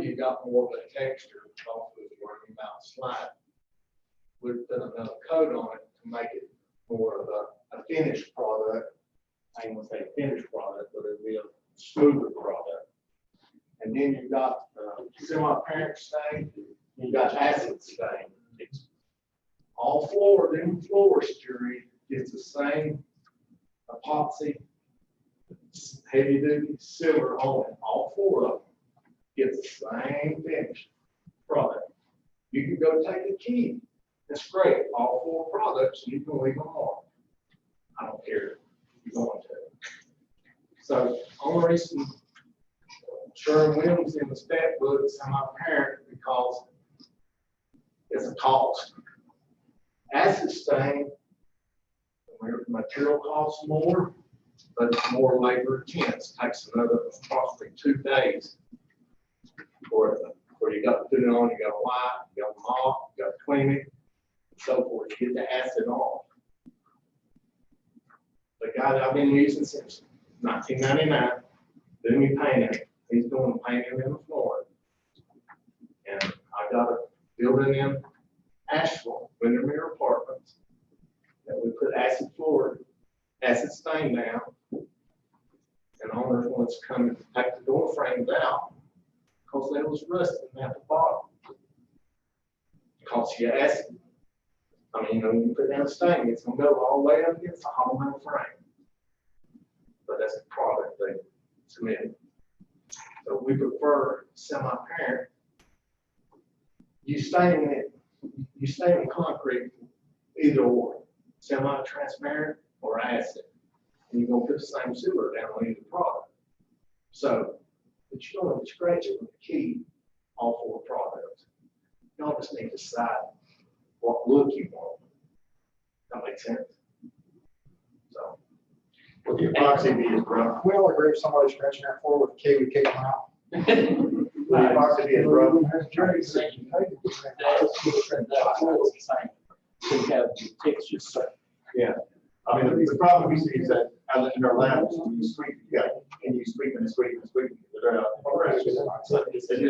you got more of a texture, because it was working out slide. We'd put another coat on it to make it more of a finished product. I ain't gonna say finished product, but it'd be a smoother product. And then you got semi-parent stain, you got acid stain. All them floors, Jerry, gets the same epoxy, heavy duty silver on it. All 4 of them get the same finish product. You can go take a key and scrape all 4 products, and you can leave them on. I don't care if you're going to. So, only reason Sherwin-Williams in the spec book is semi-parent because it's a cost. Acid stain, the material costs more, but it's more labor intense. Takes another approximately 2 days for you got to put it on, you got to wipe, you got to mop, you got to clean it, and so forth. You get the acid off. The guy that I've been using since 1999, doing me painting, he's doing the painting in the floor. And I got a building in Asheville, Windermere Apartments, that we put acid stain down. And owners wants to come and take the door frames out because they was rusting at the bottom. Because you acid, you put down a stain, it's gonna go all the way up against the hollow metal frame. But that's the product they submitted. So we prefer semi-parent. You stain concrete either or, semi-transparent or acid. And you're gonna put the same sealer down on either product. So, but you're gonna scratch it with the key, all 4 products. Y'all just need to decide what look you want. That makes sense? So. Would the epoxy be as rough? We all agree with somebody scratching that floor with a key, we kick them out. Would the epoxy be as rough? To have the texture set. Yeah, I mean, the problem we see is that in our labs, when you sweep, and you sweep and sweep and sweep. It's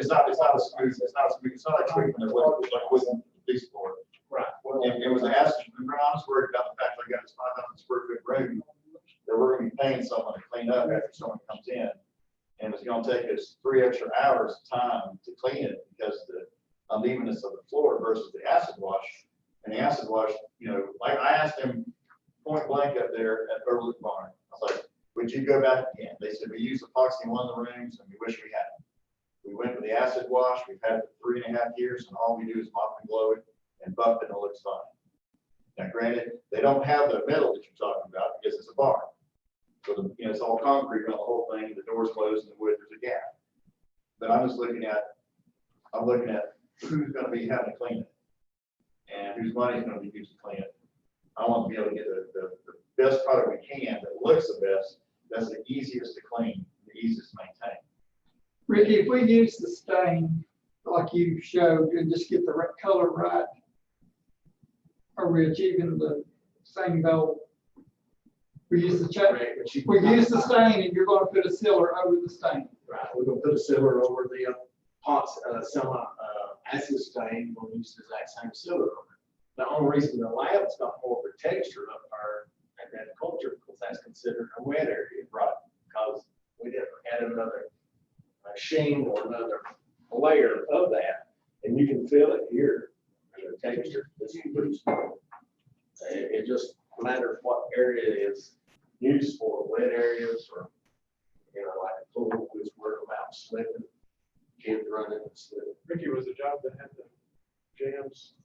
not a smooth, it's not like sweeping it with a police board. Right. And it was an acid, remember, I was worried about the fact that I got this 5,000 square foot room, that we're gonna be paying someone to clean up after someone comes in. And it's gonna take us 3 extra hours of time to clean it because of the unevenness of the floor versus the acid wash. And the acid wash, like I asked him point blank up there at Overlook Barn, I was like, would you go back again? They said, we used epoxy in one of the rooms and we wish we hadn't. We went with the acid wash, we've had it for 3.5 years, and all we do is mop and blow it and buff it and it looks fine. Now granted, they don't have the metal that you're talking about because it's a barn. So it's all concrete around the whole thing, the door's closed and the wood, there's a gap. But I'm looking at who's gonna be having to clean it and whose money is gonna be used to clean it. I want to be able to get the best product we can that looks the best, that's the easiest to clean, the easiest to maintain. Ricky, if we use the stain like you showed and just get the right color right, are we achieving the same goal? We use the stain and you're going to put a sealer over the stain. Right, we're gonna put a sealer over the acid stain, we'll use the exact same sealer on it. The only reason the lab's got more of a texture up our agriculture, because that's considered a wet area, right? Because we didn't add another sheen or another layer of that, and you can feel it here, the texture is pretty small. It just matters what area it is used for, wet areas or, like a pool, which we're about slipping, kids running and slipping. Ricky, was the job that had the jams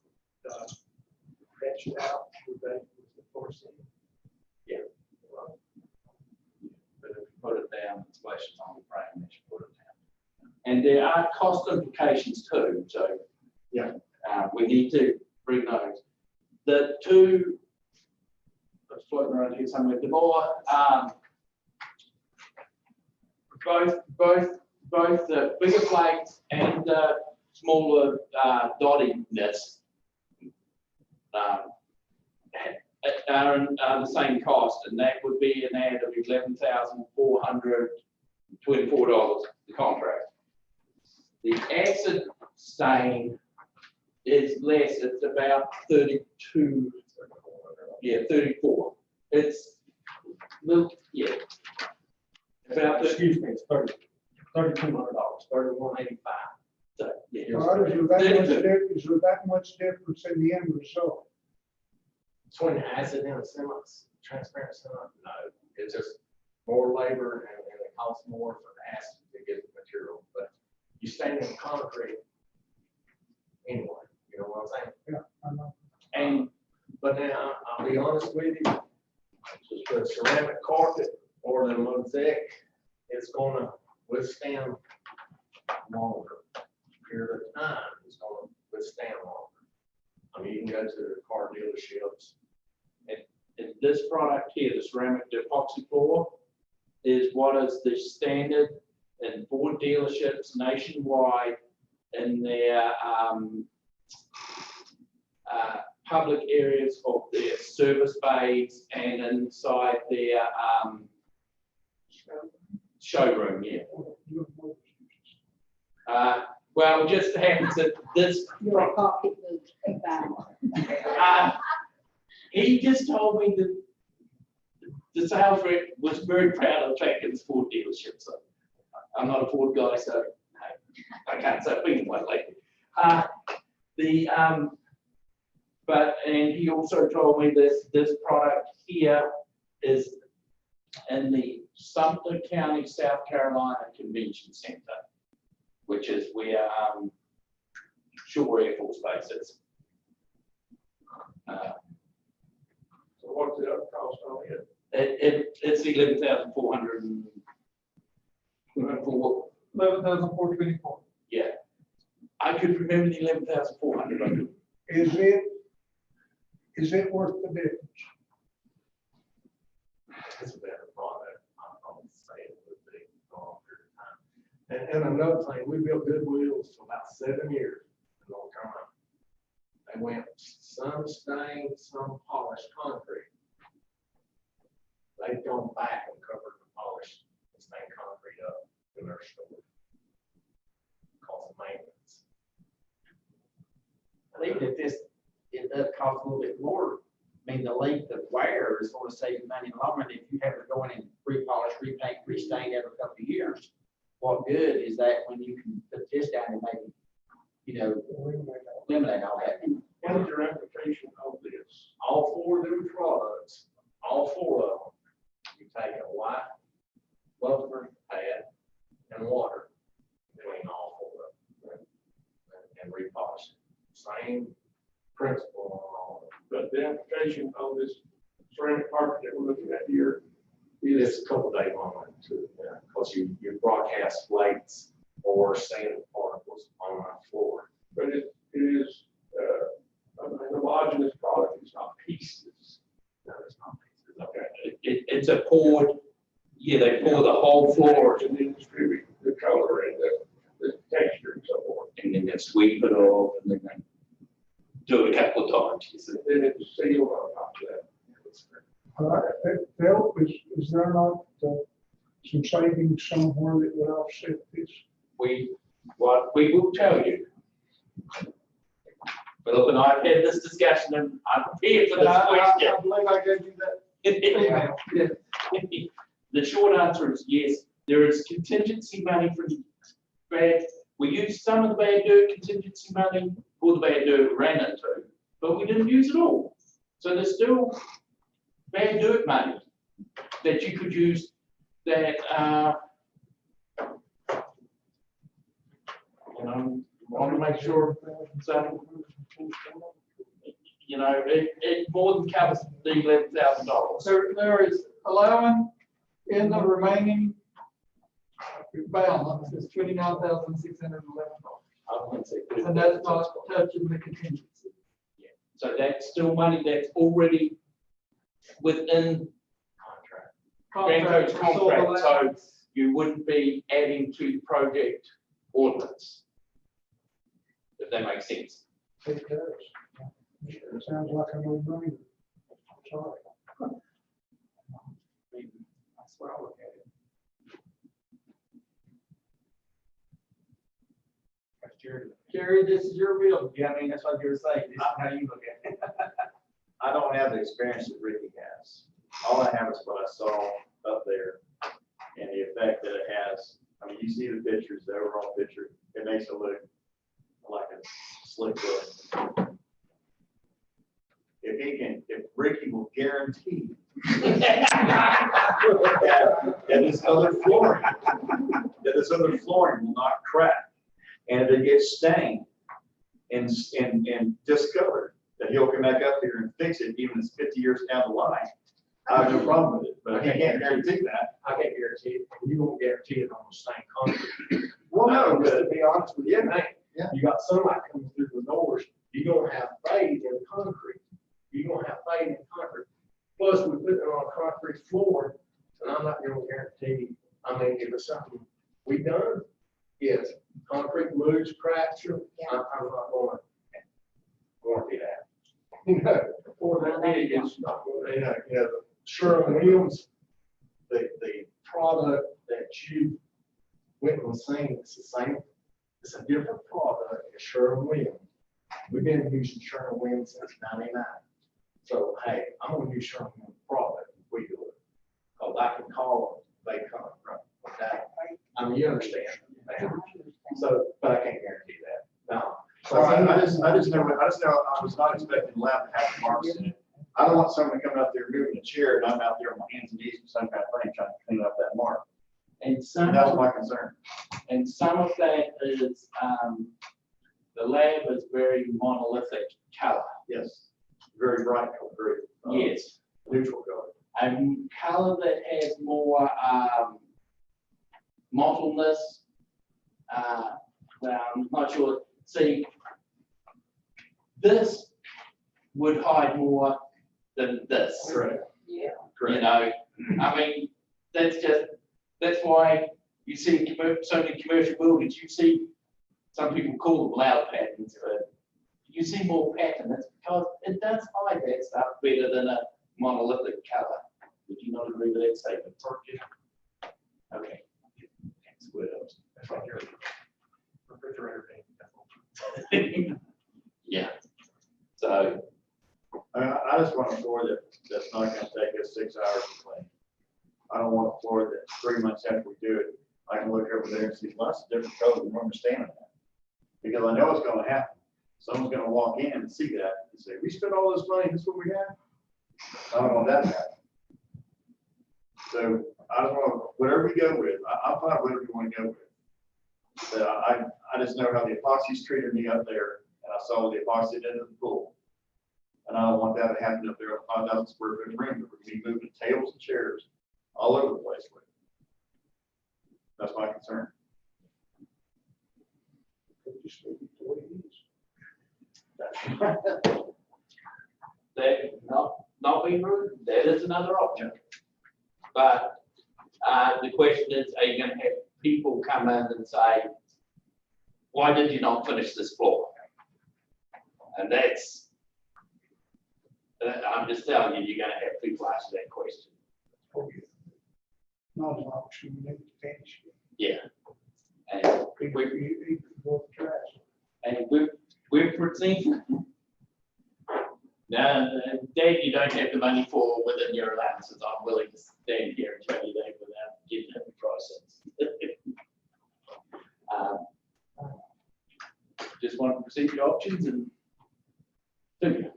patched out, was the floor seam? Yeah. But if you put it down, the splashes on the frame, you should put it down. And there are cost implications too, so. Yeah. We need to bring those. The two, that's floating around here somewhere, the more, both the bigger flakes and the smaller dottiness are the same cost, and that would be an ad of $11,424 the contract. The acid stain is less, it's about 32, yeah, 34. It's, little, yeah. About, Excuse me, it's $3,200, $3,185. so, yeah. Rod, is there that much difference in the end result? Between the acid and the semi-transparent semi, no, it's just more labor and it costs more for the acid to get the material, but you stain in concrete anyway, you know what I'm saying? Yeah, I know. And But now, I'll be honest with you, just the ceramic carpet or the mosaic, it's gonna withstand longer. Period of time, it's gonna withstand longer. I mean, you can go to the car dealerships. and this product here, the ceramic epoxy floor, is what is the standard in Ford dealerships nationwide in their public areas of their service bays and inside their showroom, yeah. Well, just happens that this, Your pocketbook about. he just told me that the sales rep was very proud of the fact it was Ford dealership, so I'm not a Ford guy, so I can't say anyway, like, but, and he also told me this product here is in the Sumter County, South Carolina Convention Center, which is where, Shore Air Force Base is. So what's the other cost on it? It's 11,424. 11,424. Yeah. I could remember the 11,400. I could. Is it worth the difference? It's a better product, I'm gonna say it would be for a long period of time. And another thing, we built good wheels for about 7 years, a long time. They went some stained, some polished concrete. They've gone back and covered the polished and stained concrete up in their store. Cost of maintenance. Even if it does cost a little bit more, I mean, the length of wear is going to save you money in the long run. If you have to go in and repolish, repaint, restain every couple of years, what good is that when you can put this down and maybe, you know, eliminate all that? What is your application of this? All 4 of them products, all 4 of them, you take a white buffer pad and water, clean all 4 of them and repolish it. Same principle on all of them. But the application of this ceramic carpet that we're looking at here is a couple days long too, because you broadcast flakes or sand particles on the floor. But it is a homogeneous product, it's not pieces. No, it's not pieces. Okay. It's a poured, yeah, they pour the whole floor And then distribute the color and the texture and so forth. and then they sweep it off and then they do it a couple of times. You see. Then it's sealed on top of that. Phil, is there not some savings somewhere that would offset this? We will tell you. Philip and I have had this discussion and I'm prepared for And this I question. believe I gave you that email. Yeah. The short answer is yes, there is contingency money from bad, we used some of the bad dirt contingency money for the bad dirt we ran into, but we didn't use it all. So there's still bad dirt money that you could use that, want to make sure, so, it more than covers the $11,000. There is allowing in the remaining balance is $29,611. I wouldn't say. And that's not touching the contingency. So that's still money that's already within Granco's for soil contract, so allowance. you wouldn't be adding to the project ordinance. If that makes sense. It does. It sounds like a no-brainer. Sorry. That's what I look at it. Jerry, this is your real, yeah, I mean, that's what you're saying, this is how you look at it. I don't have the experience that Ricky has. All I have is what I saw up there and the effect that it has. I mean, you see the pictures, the overall picture, it makes it look like a slick building. If Ricky will guarantee that this other flooring will not crack, and if it gets stained and discolored, that he'll come back up here and fix it, even if it's 50 years down the line. I have no problem with it, but he can't guarantee that. I can't guarantee it, and you won't guarantee it on the same concrete. Well, no, Just to be honest with you, man, Yeah. you got sunlight coming through the doors, you're gonna have fade in concrete. You're gonna have fade in concrete. Plus, we put it on a concrete floor, and I'm not gonna guarantee, I mean, if it's something we done, yes, concrete moves, cracks, I'm not gonna warranty that. You know, for that big, it's not, the Sherwin-Williams, the product that you went and seen, it's the same, it's a different product as Sherwin-Williams. We've been using Sherwin-Williams since '99. So, hey, I'm gonna use Sherwin-Williams product if we do it. Cause I can call them, they come, right? Okay? I mean, you understand. So, but I can't guarantee that, no. So I just know, I was not expecting the lab to have marks in it. I don't want someone coming out there moving a chair and I'm out there on my hands and knees with some kind of thing trying to clean up that mark. And some, That was my concern. and some of that is, the lab is very monolithic color. Yes, very bright color, very Yes. neutral color. A color that has more, mottleness, well, I'm not sure. See, this would hide more than this. Correct. Yeah. You know, I mean, that's why you see so many commercial buildings, you see, some people call them loud patterns, but you see more pattern, that's because it does hide that stuff better than a monolithic color. Would you not agree with that statement? Okay. That's what else. That's right here. Refrigerator. Yeah. So, I just want a floor that's not gonna take us 6 hours to clean. I don't want a floor that 3 months after we do it, I can look over there and see lots of different colors and understand that. Because I know it's gonna happen. Someone's gonna walk in and see that and say, we spent all this money, this is what we have? I don't want that to happen. So I don't know, whatever we go with, I'll find whatever you want to go with. But I just know how the epoxies treated me up there, and I saw the epoxy into the pool. And I don't want that to happen up there on a 5,000 square foot room, that we're gonna be moving tables and chairs all over the place with. That's my concern. Just leave it the way it is. that, not being rude, that is another option. But, the question is, are you gonna have people come in and say, why did you not finish this floor? And that's, I'm just telling you, you're gonna have people ask that question. Not an option, we need to finish it. Yeah. And we're presenting. Now, Dave, you don't have the money for within your allowances. I'm willing to stand here and tell you that without getting into the process. Just want to present your options and thank you.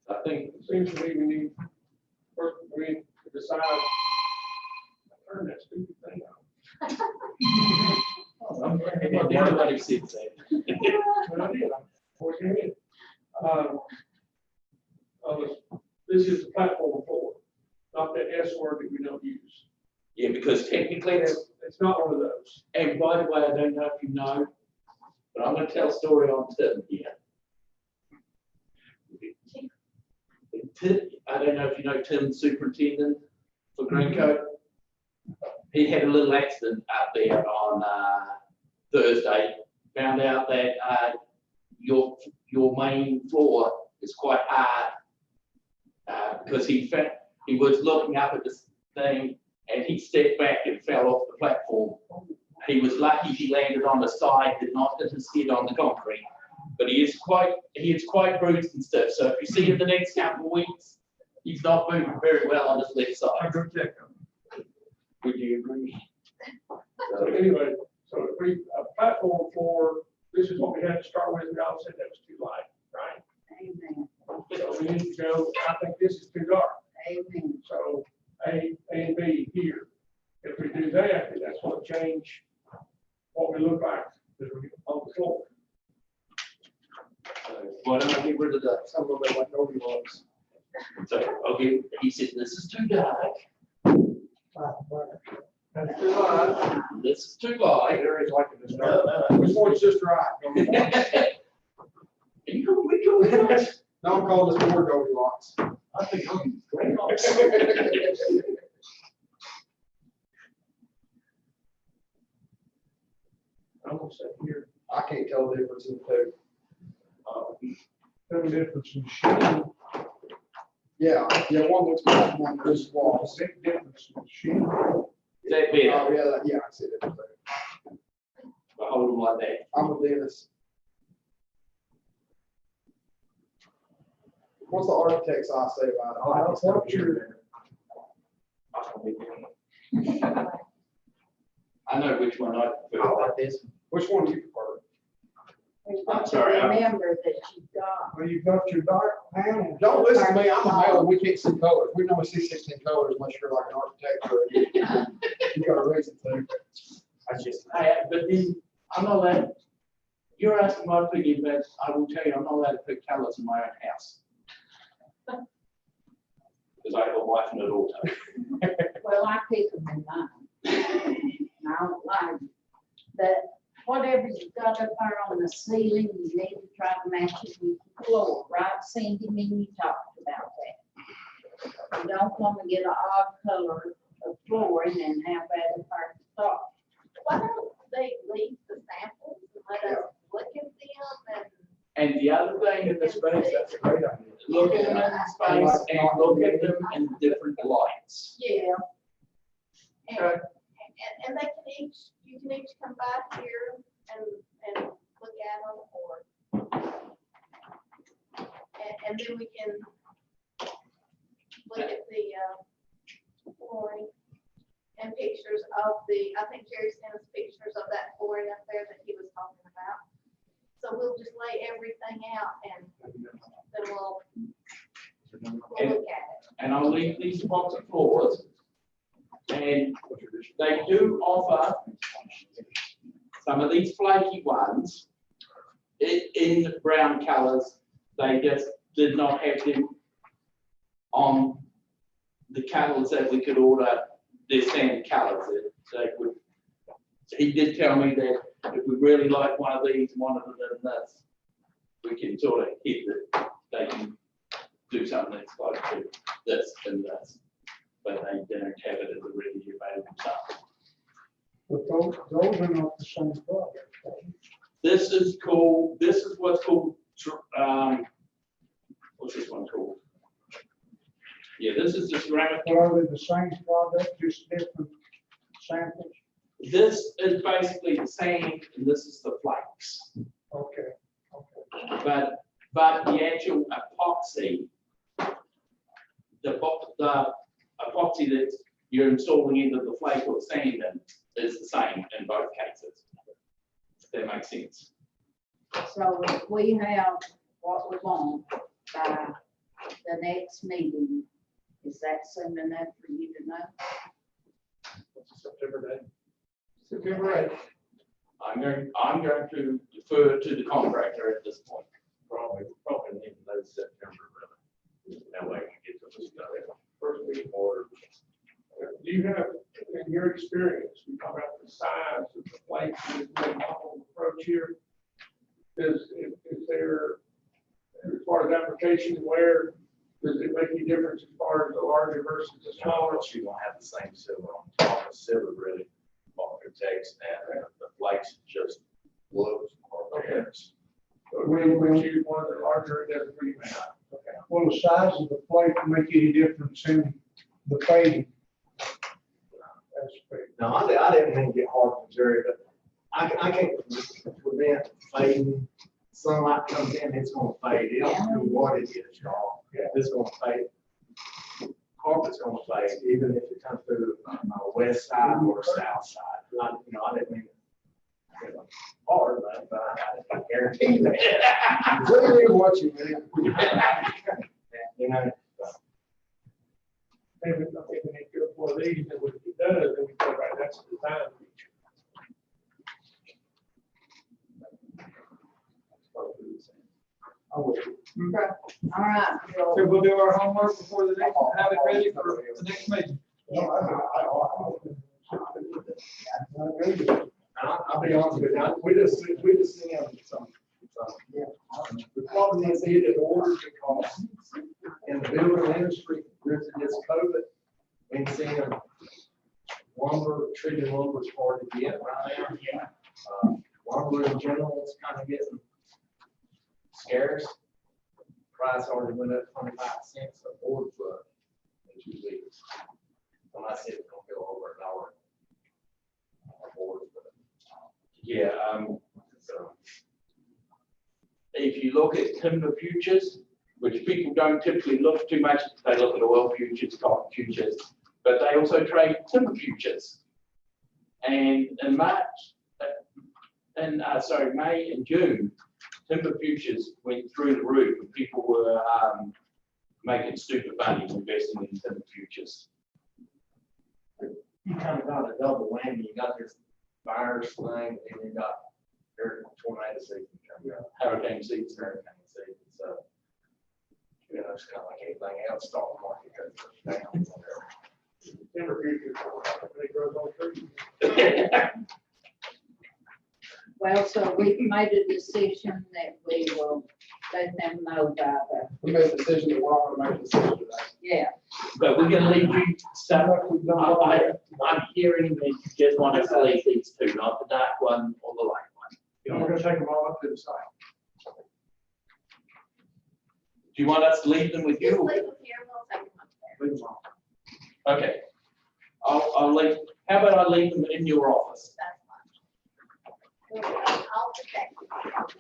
I think It seems to me we need, first, we need to decide, turn that stupid thing on. everybody sees that. But I did, what you mean? This is the platform floor, not the S word that we don't use. Yeah, because technically it's, It's not one of those. and by the way, I don't know if you know, but I'm gonna tell a story on Tim here. I don't know if you know Tim, superintendent for Greencoat. He had a little accident out there on Thursday. Found out that your main floor is quite hard because he was looking up at this thing and he stepped back and fell off the platform. He was lucky he landed on the side, did not hit his head on the concrete, but he is quite bruised and stuff. So if you see him the next couple of weeks, he's not moving very well on his left I side. go check them. Would you agree? So anyway, so if we, a platform for, this is what we had to start with, we all said that was too light, right? Amen. So we need to go, I think this is too dark, Amen. so A and B here. If we do that, then that's gonna change what we look like on the floor. Why don't I get rid of that? Some of them like Goldilocks. So, okay, he said, this is too dark, That's too light. this is too light. Gary's liking this. Which one's just right? We go. No, I'm calling this more Goldilocks. I think I'm great. I'm gonna sit here. I can't tell the difference in the two. Tell the difference in shade, Yeah, one looks black, one looks walls. big difference in shade. Is that better? Oh, yeah, I see it. I hold them like that. I'm a Dennis. What's the architect's eye say about it? I like this stuff here. I know which one I I prefer. like this. Which one do you prefer? We've I'm got to sorry, I'm- remember that you've got, Well, you've got your dark panel. Don't listen to me, I'm a male, we can't see colors. We only see 16 colors unless you're like an architect or you got a reason to. That's just. But then, I'm not allowed, you're asking my opinion, but I will tell you, I'm not allowed to put colors in my own house. Because I have a wife and a daughter. well, I pick them in mine. And I don't like it. But whatever you've got up there on the ceiling, you need to try to match it with the floor, right? Cindy, me, you talked about that. You don't want to get an odd color of flooring and have that up there to start. Why don't they leave the samples and let us look at them And the other thing in the space, That's a great idea. look at them in space and look at them in different lights. Yeah. Okay. And they can you can each come by here and look at them or. And then we can look at the flooring and pictures of I think Jerry sent us pictures of that flooring up there that he was talking about. So we'll just lay everything out and then we'll look at it. And I'll leave these epoxy floors. And they do offer some of these flaky ones in brown colors. They just did not have them on the colors that we could order, their standard colors. He did tell me that if we really like one of these, one of them than this, we can sort of hit that they can do something that's like this and this. But they don't have it as a readily available stuff. But those are not the same product. This is what's called, what's this one called? Yeah, this is the ceramic. Are they the same product, just different samples? This is basically the same, and this is the flakes. Okay. But the actual epoxy, the epoxy that you're installing into the flake or sand in is the same in both cases. If that makes sense. So if we have what we want by the next meeting, is that soon enough for you to know? September day. September 8th. I'm going to defer to the contractor at this point. Probably need to know September, really. That way we get to this stuff. First week. Order. Do you have, in your experience, we talk about the size of the flakes, is there a novel approach here? Is there, as far as application, where does it make any difference as far as the larger versus the smaller? She won't have the same silver on top. The silver really protects, and the flakes just blows or hairs. So we choose one of the larger, it doesn't really matter. Okay. Will the size of the plate make any difference in the fading? No, I didn't mean to get hard on Jerry, but I can't prevent fading. Sunlight comes in, it's gonna fade. It don't matter what it is, y'all. It's gonna fade. Carpet's gonna fade, even if it comes through the west side or south side. I didn't mean it hard, but I guarantee you that. Really what you meant. You know. Maybe I think we need to go for these, and if it does, then we go right, that's the design feature. I would. Okay, all right. So we'll do our homework before the next, have it ready for the next meeting. I'll be honest with you, we just seen some, the problem is it orders because in the building industry, there's this COVID, and seeing lumber, treated lumber is hard to get right now. Lumber in general is kind of getting scarce. Price already went up 25 cents a board foot in 2 weeks. When I said it's gonna go over $1 a board foot. Yeah, so if you look at timber futures, which people don't typically look too much, they look at oil futures, cotton futures, but they also trade timber futures. And in May and June, timber futures went through the roof and people were making stupid money investing in timber futures. You kind of got a double whammy. You got this virus thing, and you got tornado season coming up, hurricane season. So, you know, it's kind of like anything else, stock market goes down. Timber futures, they grow on trees. Well, so we've made a decision that we will let them know by the, We made a decision that we're all gonna make a decision today. yeah. But we're gonna leave you, I'm hearing that you just want us to leave these two, not the dark one or the light one. You know, we're gonna take them all up to the site. Do you want us to leave them with Just you? leave them here, we'll take them up there. Leave them on. Okay. I'll leave, how about I leave them in your office? That's fine. I'll protect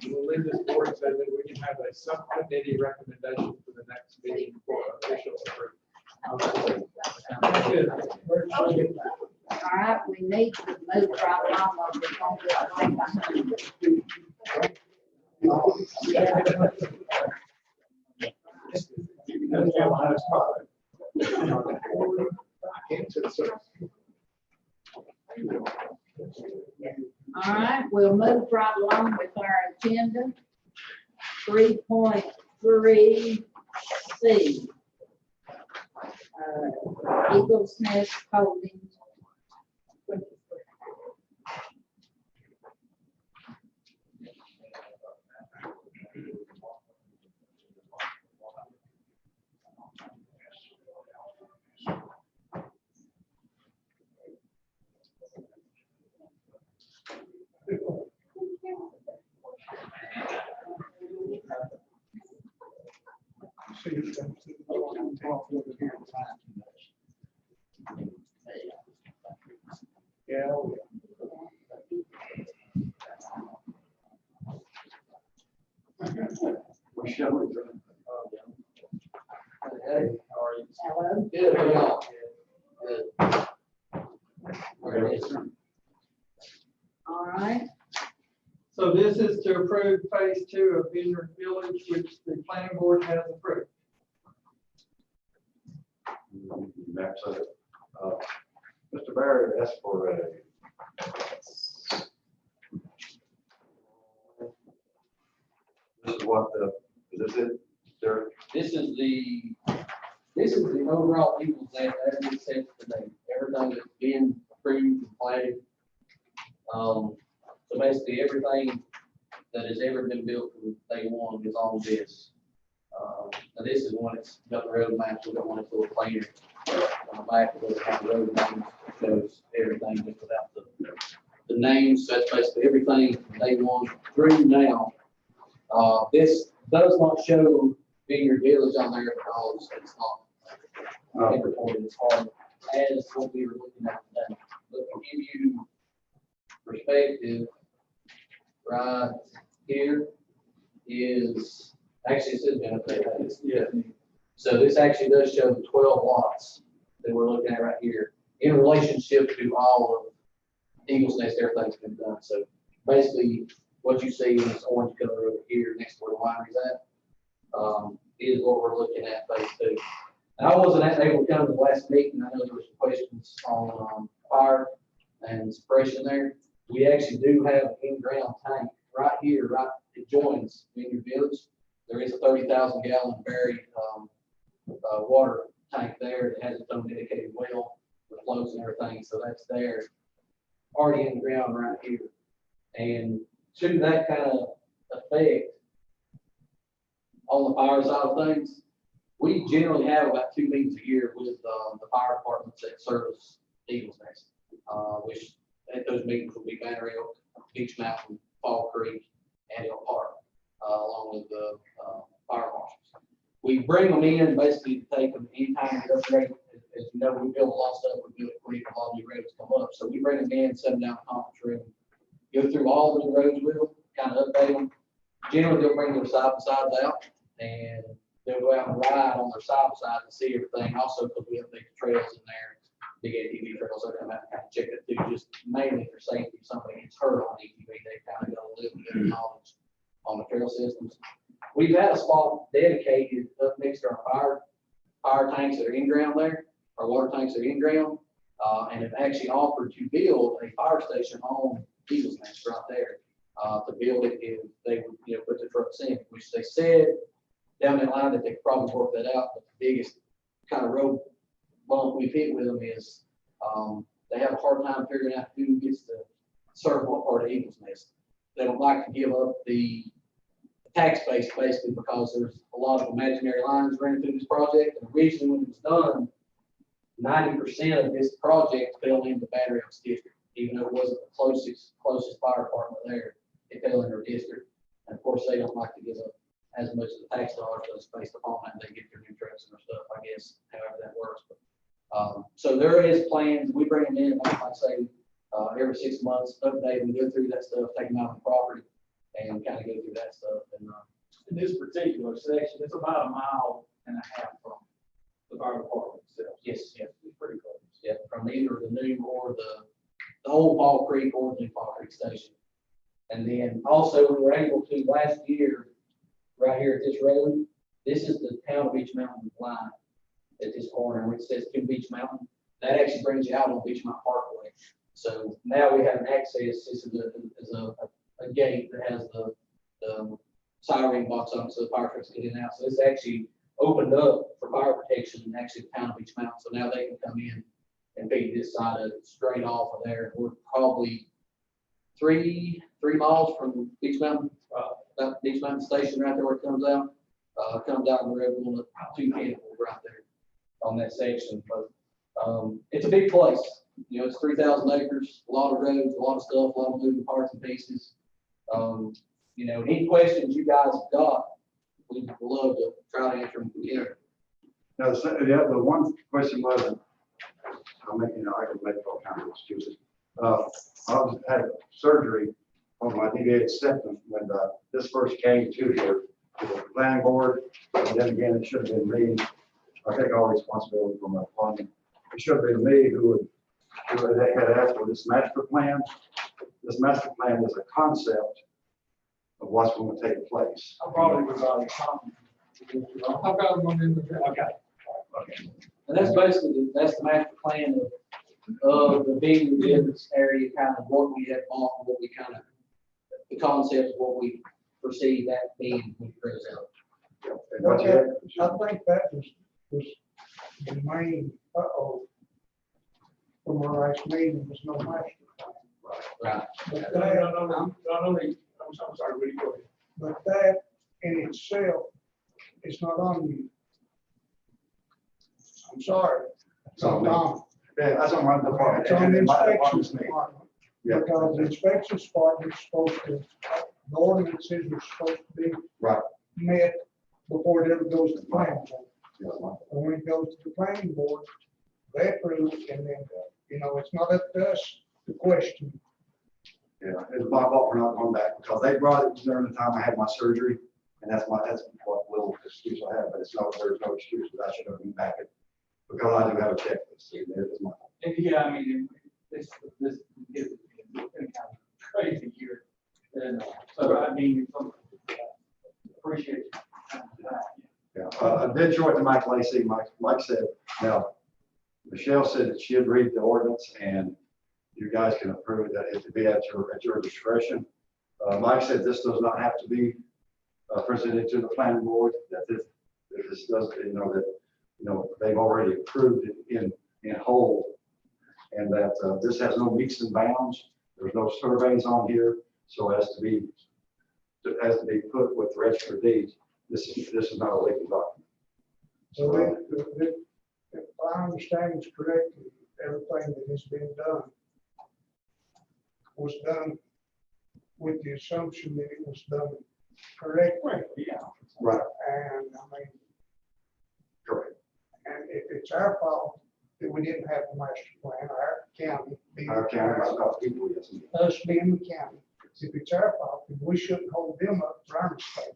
you. We'll leave this board so that we can have a subcommittee recommendation for the next meeting for official approval. Good. All right, we need to move right along or we're gonna get right behind. All right, we'll move right along with our agenda. 3.3C. Eagles Nest Holdings. Yeah. We shall adjourn. Hey, how are you? Hello. Good, how y'all? Good. All right, So this is to approve phase 2 of Vineyard Village, which the planning board has approved. Max, Mr. Barry asked for a this is what the, is this it, sir? This is the overall Eagles Nest, as we said today, everything that's been approved and planted. So basically, everything that has ever been built from day one is on this. Now this is one that's got the road maps, we got one that's a little plainer. On the back, it doesn't have the road names, it shows everything just without the names, so that's basically everything from day one through now. This does not show Vineyard Village on there because it's not reported as hard as what we were looking at today. give you perspective, right here is, actually, it says benefit, yeah. So this actually does show the 12 lots that we're looking at right here in relationship to all of Eagles Nest, everything's been done. So basically, what you see in this orange color over here next to where the winery's at, is what we're looking at phase 2. And I wasn't able to come to the last meeting. I know there were some questions on fire and suppression there. We actually do have an in-ground tank right here, right, it joins Vineyard Village. There is a 30,000 gallon buried water tank there that has its own dedicated well with flows and everything. So that's there, already in the ground right here. And to that kind of effect on the fire side of things, we generally have about 2 meetings a year with the fire departments that service Eagles Nest, which at those meetings will be Banner Elk, Beach Mountain, Fall Creek, and Elk Park, along with the fire marshals. We bring them in basically to take them anytime we upgrade. As you know, we build a lot of stuff, we build it quick, a lot of new roads come up. So we bring them in, set them down a conference room, go through all the new roads with them, kind of update them. Generally, they'll bring their side-by-sides out, and they'll go out and ride on their side-by-side to see everything. Also, because we have big trails in there, big ATV trails, they come out and kind of check it too, just mainly for safety. If somebody gets hurt on ATV, they kind of got a little bit of knowledge on the trail systems. We've had a spot dedicated up next to our fire tanks that are in ground there, our water tanks that are in ground, and have actually offered to build a fire station on Eagles Nest right there, to build it if they would, put the trucks in, which they said down the line that they could probably work that out. But the biggest kind of road bump we've hit with them is they have a hard time figuring out who gets to serve what part of Eagles Nest. They don't like to give up the tax base basically because there's a lot of imaginary lines running through this project. And originally when it was done, 90% of this project fell into Battery Oaks district, even though it wasn't the closest fire department there. It fell in their district. And of course, they don't like to give up as much of the tax dollars that's based upon that. They get their new trucks and their stuff, I guess, however that works. But, so there is plans. We bring them in, like I say, every 6 months, update them, go through that stuff, take them out on the property, and kind of go through that stuff. And In this particular section, it's about 1.5 miles from the fire department itself. yes, yeah, It's pretty close. yeah, from either the new or the old Fall Creek or the new Fall Creek station. And then also we were able to last year, right here at this road, this is the town of Beach Mountain line at this corner, which says to Beach Mountain. That actually brings you out on Beach Mountain Parkway. So now we have an access. This is a gate that has the siren box on it so the fire trucks get in and out. So this actually opened up for fire protection and actually the town of Beach Mountain. So now they can come in and feed this side of it straight off of there. We're probably three miles from Beach Mountain, that Beach Mountain station right there where it comes out. Comes out in the road going up 2 vehicles right there on that section. But it's a big place. It's 3,000 acres, a lot of roads, a lot of stuff, a lot of moving parts and pieces. Any questions you guys have got, we'd love to try to answer them. Now, the one question was, I can make all kinds of excuses. I had surgery on my deviated septum when this first came to here, to the planning board. And then again, it should have been me. I take all responsibility for my funding. It should have been me who had asked for this master plan. This master plan is a concept of what's going to take place. I probably was on the comment. I've got one in the. Okay. And that's basically, that's the master plan of the Vineyard business area, kind of what we have bought, and what we kind of, the concept of what we perceive that being when it grows out. And what you had- I think that was the main, from our last meeting, was no master plan. Right. But No, that, I'm sorry, Woody, go ahead. but that in itself is not on you. I'm sorry. It's on me. Yeah, that's on my department. It's on the And my inspection department's me. department. Yeah. Because the inspection department is supposed to, the ordinances are supposed to be Right. met before it ever goes to the planning board. Yeah, right. And when it goes to the planning board, they approve it, and then, it's not up to us the question. Yeah, it's my fault for not going back, because they brought it during the time I had my surgery, and that's what little excuse I have, but there's no excuse that I should have been back it, because I do have a checklist, and it is my fault. And yeah, I mean, this is kind of crazy here. And so I mean, appreciate you. Yeah, I did show it to Mike Lacy. Mike said, now, Michelle said that she had read the ordinance and you guys can approve it, that it to be at your discretion. Mike said this does not have to be presented to the planning board, that this does, they've already approved it in whole. And that this has no meets and bounds. There's no surveys on here. So as to be put with the register of deeds, this is not a legal document. So if I understand is correct, everything that has been done was done with the assumption that it was done correctly. Yeah. Right. And I mean, Correct. and if it's our fault that we didn't have the master plan, our county, Our county, our people, yes. us being the county, if it's our fault, then we shouldn't hold them up for our mistake.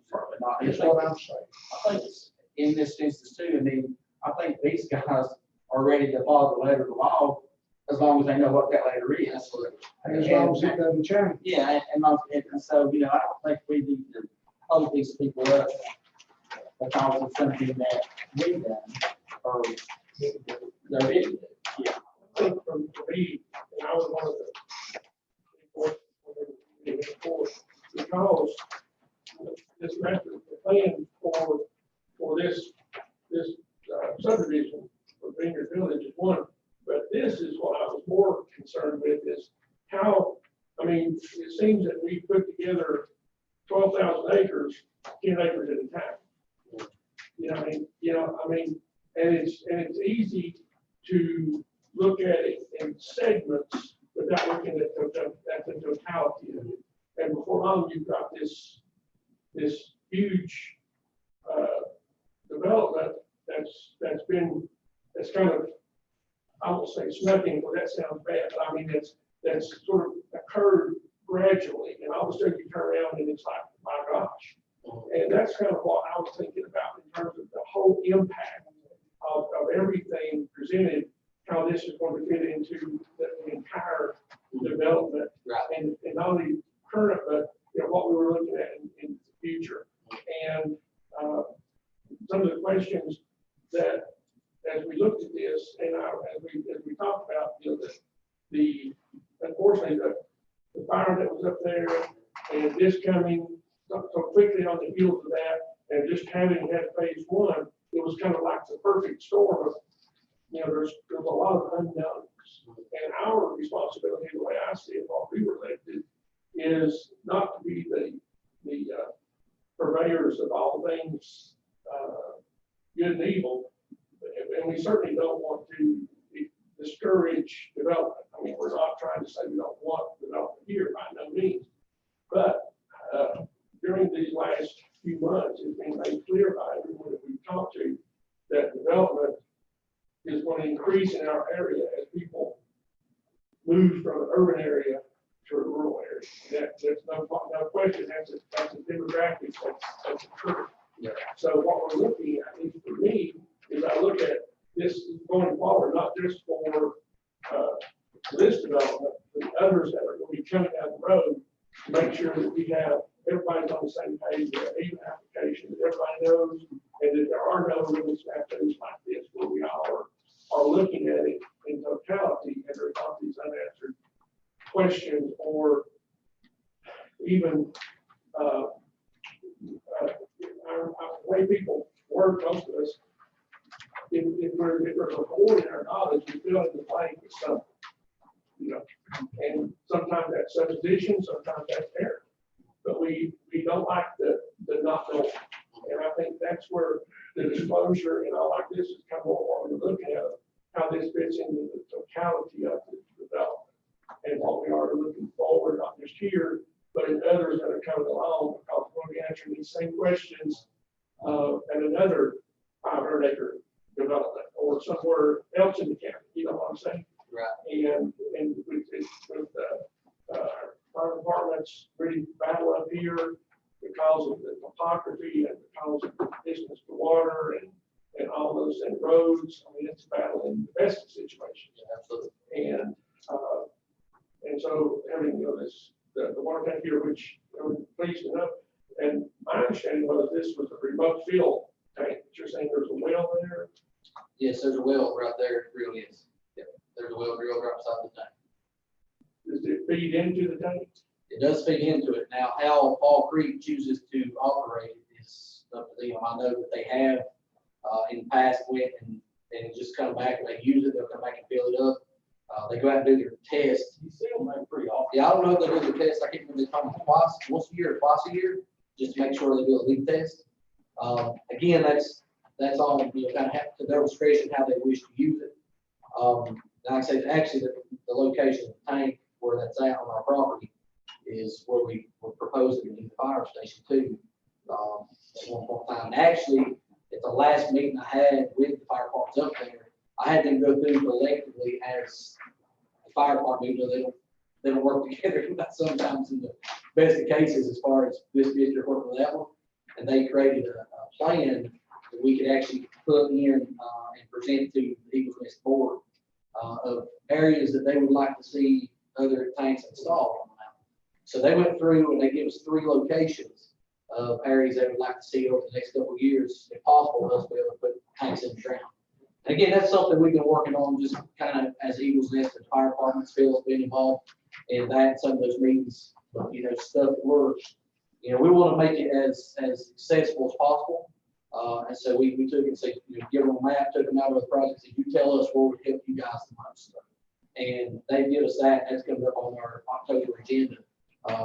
That's what I'm saying. I think it's in this instance too, I mean, I think these guys are ready to follow the letter of the law as long as they know what that letter is. As long as it doesn't change. Yeah, and so, I don't think we need to hold these people up because of something that we done or they're in. I think for me, and I was one of the because this master plan for this subdivision for Vineyard Village is one, but this is what I was more concerned with is how, I mean, it seems that we put together 12,000 acres, 10 acres at a time. I mean, and it's easy to look at it in segments without looking at the totality of it. And before long, you've got this huge development that's kind of, I won't say snuck in, well, that sounds bad, but I mean, that's sort of occurred gradually, and all of a sudden you turn around and it's like, my gosh. And that's kind of what I was thinking about in terms of the whole impact of everything presented, how this is going to fit into the entire development. Right. And not only current, but what we were looking at in the future. And some of the questions that, as we looked at this, and as we talked about, the unfortunately the fire that was up there, and this coming so quickly on the heels of that, and just having had phase one, it was kind of like the perfect storm of, there's a lot of unknowns. And our responsibility, the way I see it, while we were elected, is not to be the purveyors of all things good and evil, and we certainly don't want to discourage development. I mean, we're not trying to say we don't want development here by no means, but during these last few months, it's been made clear by everyone that we've talked to that development is going to increase in our area as people move from an urban area to a rural area. There's no question, that's a demographic that's occurred. Yeah. So what we're looking at, at least for me, is I look at this going forward, not just for this development, but others that are going to be coming down the road, to make sure that we have everybody's on the same page, we have even applications, everybody knows, and that there are no limit statutes like this where we all are looking at it in totality, and there's not these unanswered questions or even the way people work, most of us, if there's a void in our knowledge, we fill in the blank with something. And sometimes that's supposition, sometimes that's error. But we don't like the not knowing. And I think that's where the disclosure and all like this is kind of what we're looking at, how this fits into the totality of the development and what we are looking forward, not just here, but in others that are coming along, because we're going to be answering these same questions at another 500-acre development or somewhere else in the county. You know what I'm saying? Right. And it's fire departments really battle up here because of the topography and because of the distance to water and all those and roads. I mean, it's a battle in domestic situations. Absolutely. And so having, this, the water tank here, which we're pleased to know, and my understanding was this was a remote field tank, but you're saying there's a well there? Yes, there's a well right there, it really is. Yep, there's a well drilled right beside the tank. Does it feed into the tank? It does feed into it. Now, how Fall Creek chooses to operate it is up to them. I know that they have, in the past went and just come back and they use it, they'll come back and fill it up. They go out and do their test. You see them there pretty often. Yeah, I don't know if they do the test. I can't remember if they come once a year or twice a year, just to make sure they do a leak test. Again, that's all, kind of to their discretion how they wish to use it. Like I said, actually the location of the tank where that's at on our property is where we were proposing to do the fire station too. At one point in time. And actually, at the last meeting I had with the fire departments up there, I had them go through collectively as the fire department, they don't work together sometimes in the best of cases as far as this district working with that one. And they created a plan that we could actually put in and present to the Eagles Nest board of areas that they would like to see other tanks installed on that. So they went through and they gave us 3 locations of areas they would like to see over the next couple of years, if possible, us be able to put tanks in the ground. And again, that's something we've been working on just kind of as Eagles Nest and fire departments feel has been involved in that, some of those meetings, but stuff that we're, we want to make it as accessible as possible. And so we took and said, give them a map, took them out of the project, said, you tell us where would help you guys the most. And they give us that, that's coming up on our October agenda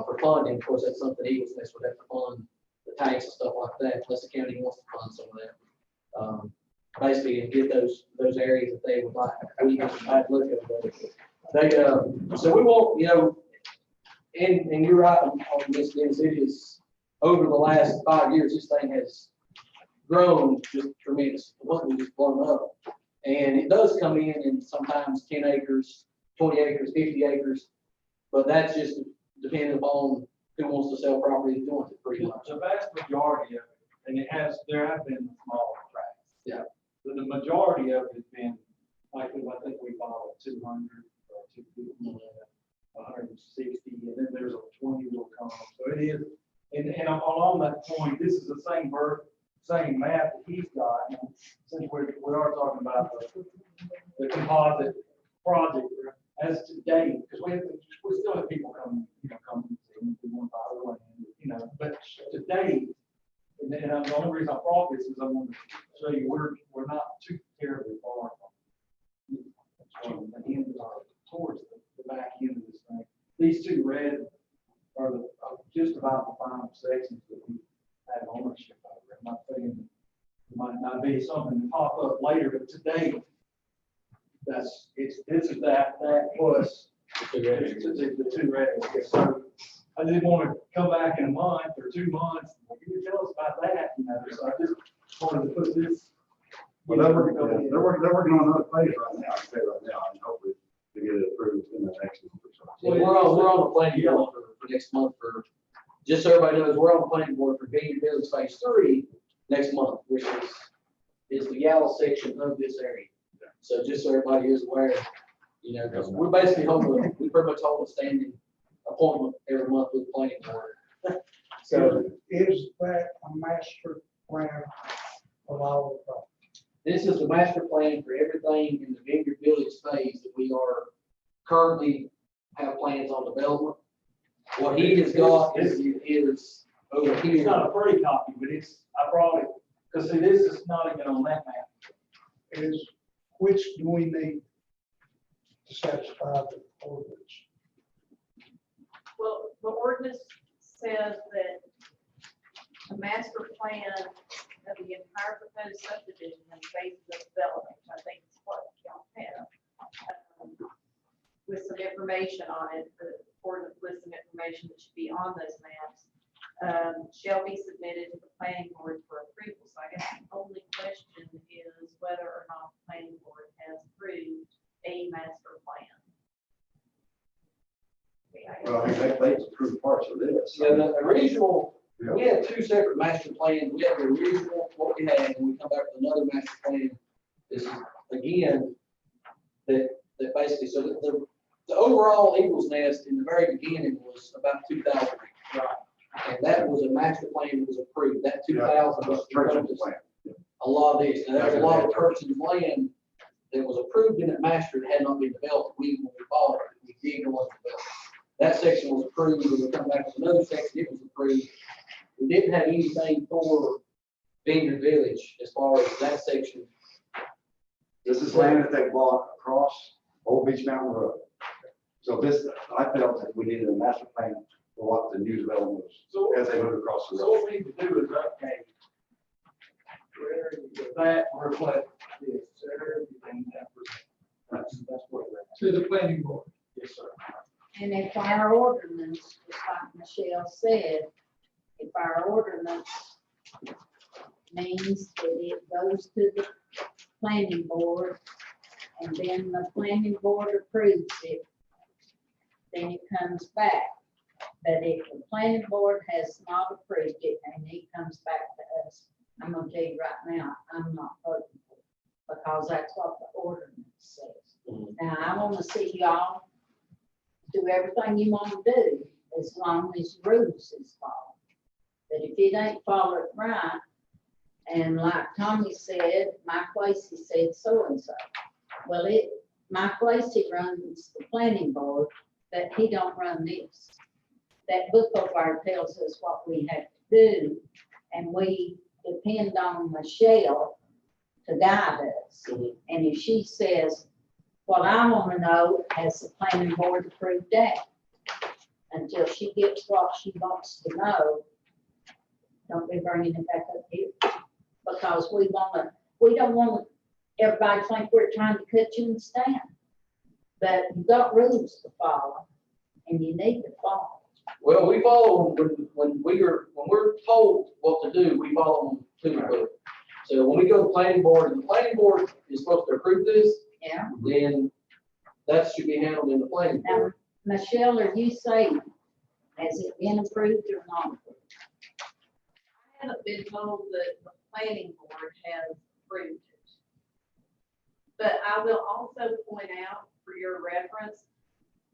for funding. Of course, that's something Eagles Nest would have to fund, the tanks and stuff like that, unless the county wants to fund some of that. Basically, and get those areas that they would like, we can look at those. So we won't, and you're right on this, Dennis, it is, over the last 5 years, this thing has grown just tremendous, completely just blown up. And it does come in sometimes 10 acres, 20 acres, 50 acres, but that's just depending upon who wants to sell property and doing it pretty much. The vast majority of it, and there have been smaller tracts. Yeah. But the majority of it has been, I think we bought 200 or 250, 160, and then there's a 20 will come. So it is, and along that point, this is the same map that he's got. And since we are talking about the composite project as to date, because we still have people come and see if we want to buy the land, but to date, and the only reason I brought this is I want to show you we're not too terribly far from the end towards the back end of this thing. These 2 red are just about the final sections that we have ownership over. I'm not saying it might not be something to pop up later, but today this is that plus the 2 red. So I didn't want to come back in a month or 2 months. You tell us about that, So I just wanted to put this. Well, they're working on another phase right now, I can say right now, and hopefully to get it approved in the next month or so. Yeah, we're on the planning board for next month just so everybody knows, we're on the planning board for Vineyard Village Phase 3 next month, which is the yellow section of this area. So just so everybody is aware, because we're basically we pretty much hold a standing appointment every month with the planning board. So is that a master plan of all the property? this is the master plan for everything in the Vineyard Village phase that we are currently have plans on development. What he has got is over It's here. not a pretty copy, but I brought it, because see, this is not even on that map. Is which do we need to satisfy the ordinance? Well, the ordinance says that the master plan of the entire proposed subdivision and phases of development, which I think is what y'all have, with some information on it, the ordinance lists some information that should be on those maps, shall be submitted to the planning board for approval. So I guess the only question is whether or not the planning board has approved a master plan. Well, I mean, they approved parts of this. Yeah, the original, we had two separate master plans. We had the original, what we had, and we come back with another master plan. This is, again, that basically, so the overall Eagles Nest in the very beginning was about 2,000. Right. And that was a master plan that was approved. That 2,000 was Church's plan. a lot of this. Now, there was a lot of Church's land that was approved in that master that had not been developed. When we bought it, we did go on to develop it. That section was approved, and we come back with another section, it was approved. We didn't have anything for Vineyard Village as far as that section. This is land that they bought across Old Beach Mountain Road. So this, I felt that we needed a master plan for what the new development was, as they moved across the So road. what we need to do is update that reflect this, everything that. That's what we're at. To the planning board. Yes, sir. And if our ordinance, just like Michelle said, if our ordinance means that it goes to the planning board and then the planning board approves it, then it comes back. But if the planning board has not approved it and it comes back to us, I'm gonna tell you right now, I'm not voting for it, because that's what the ordinance says. Now, I wanna see y'all do everything you want to do, as long as rules is followed. But if it ain't followed right, and like Tommy said, Mike Lacy said so-and-so. Well, Mike Lacy runs the planning board, but he don't run this. That book over there tells us what we have to do, and we depend on Michelle to guide us. And if she says, what I want to know, has the planning board approved that? Until she gets what she wants to know, don't be bringing it back up here. Because we don't want everybody to think we're trying to cut you and stand. But you've got rules to follow, and you need to follow. Well, we follow them when we're told what to do, we follow them to the book. So when we go to the planning board, and the planning board is supposed to approve this, Yeah. then that should be handled in the planning Now, board. Michelle, are you saying, has it been approved or not? I haven't been told that the planning board has approved it. But I will also point out for your reference,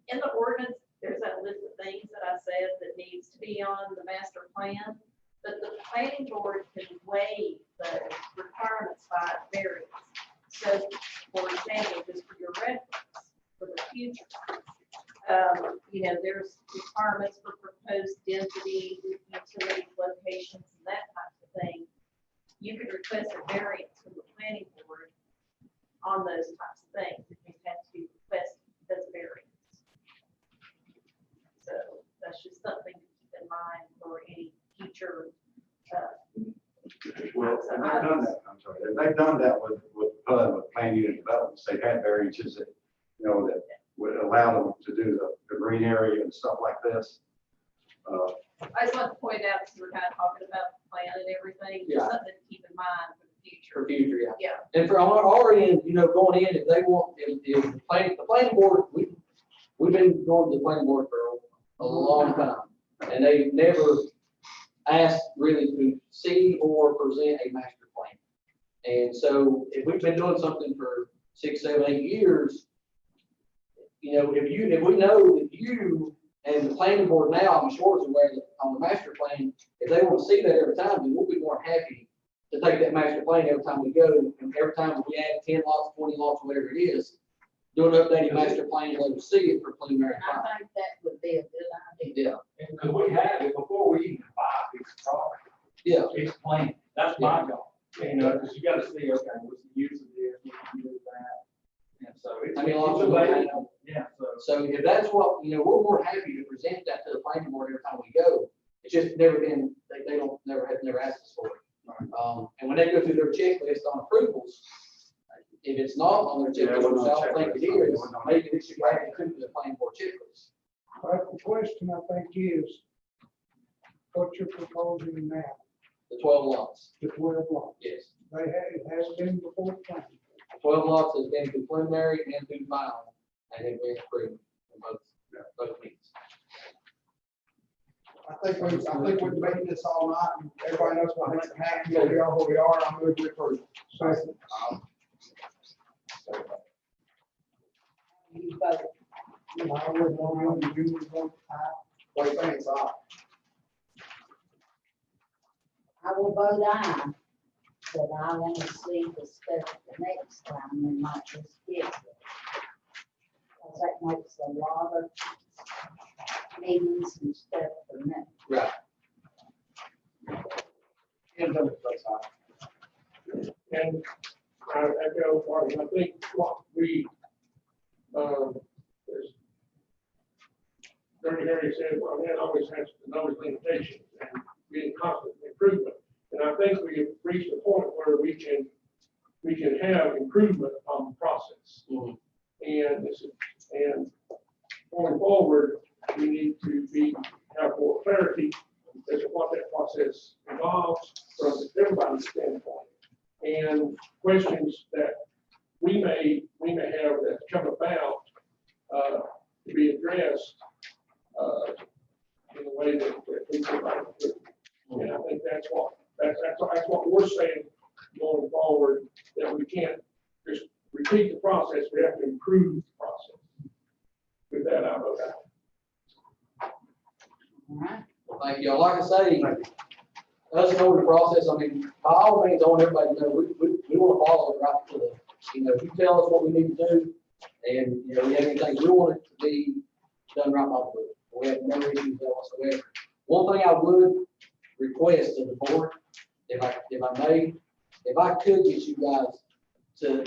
in the ordinance, there's that list of things that I said that needs to be on the master plan. But the planning board can waive the requirements by variance. So, for example, just for your reference, for the future, there's requirements for proposed density, utility locations, and that type of thing. You could request a variance from the planning board on those types of things if you have to request as a variance. So that's just something to keep in mind for any future. Well, and they've done that, I'm sorry, they've done that with PUD, with planned unit developments. They've had variances that, that would allow them to do the green area and stuff like this. I just want to point out, because we're kind of talking about the plan and everything, just Yeah. something to keep in mind for the For future. future, yeah. Yeah. And for our end, going in, if they want, if the planning board, we've been going to the planning board for a long time. And they've never asked really to see or present a master plan. And so if we've been doing something for 6, 7, 8 years, if we know that you and the planning board now, I'm sure is aware that on the master plan, if they want to see that every time, then we'll be more than happy to take that master plan every time we go, and every time we add 10 lots, 20 lots, whatever it is, do an updated master plan, and let them see it for preliminary. I think that would be a good idea. Yeah, Because we have it before we even buy a piece of property. yeah. It's plain. That's my goal. Because you gotta see, okay, what's the use of this, what can you do with that? And so it's. I mean, lots it's of available. Yeah, so. So if that's what, we're more happy to present that to the planning board every time we go. It's just never been, they don't, never asked us for it. And when they go through their checklist on approvals, if it's not on their Yeah, it checklist, wasn't which I on don't think checklist. it It is, wasn't on- maybe it should be added to the planning board checklist. But the question I think is, what you're proposing now, The 12 lots, the 12 lots, yes. it has been before planning. 12 lots has been through preliminary and through final, and have been approved in both meetings. I think we're debating this all night, and everybody knows what needs to happen, we are where we are, I'm going to approve. You vote. I would want to do what you think, so. I will vote aye, but I want to see the stuff the next time and not just this. Because that makes a lot of meetings and stuff for me. Right. And then it's like, And I echo Martin, I think what we, as Harry said, well, man always has limitations and be in constant improvement. And I think we have reached a point where we can have improvement on the process. Mhm. And going forward, we need to have more clarity as to what that process involves from everybody's standpoint. And questions that we may have that come about to be addressed in a way that we provide. And I think that's what we're saying going forward, that we can't just repeat the process, we have to improve the process. With that, I vote aye. All right. Well, thank you. Like I say, us knowing the process, I mean, by all means, I want everybody to know, we want to follow it right to the, if you tell us what we need to do, and, we have anything, we want it to be done right by the book. We have no issues there whatsoever. One thing I would request of the board, if I could get you guys to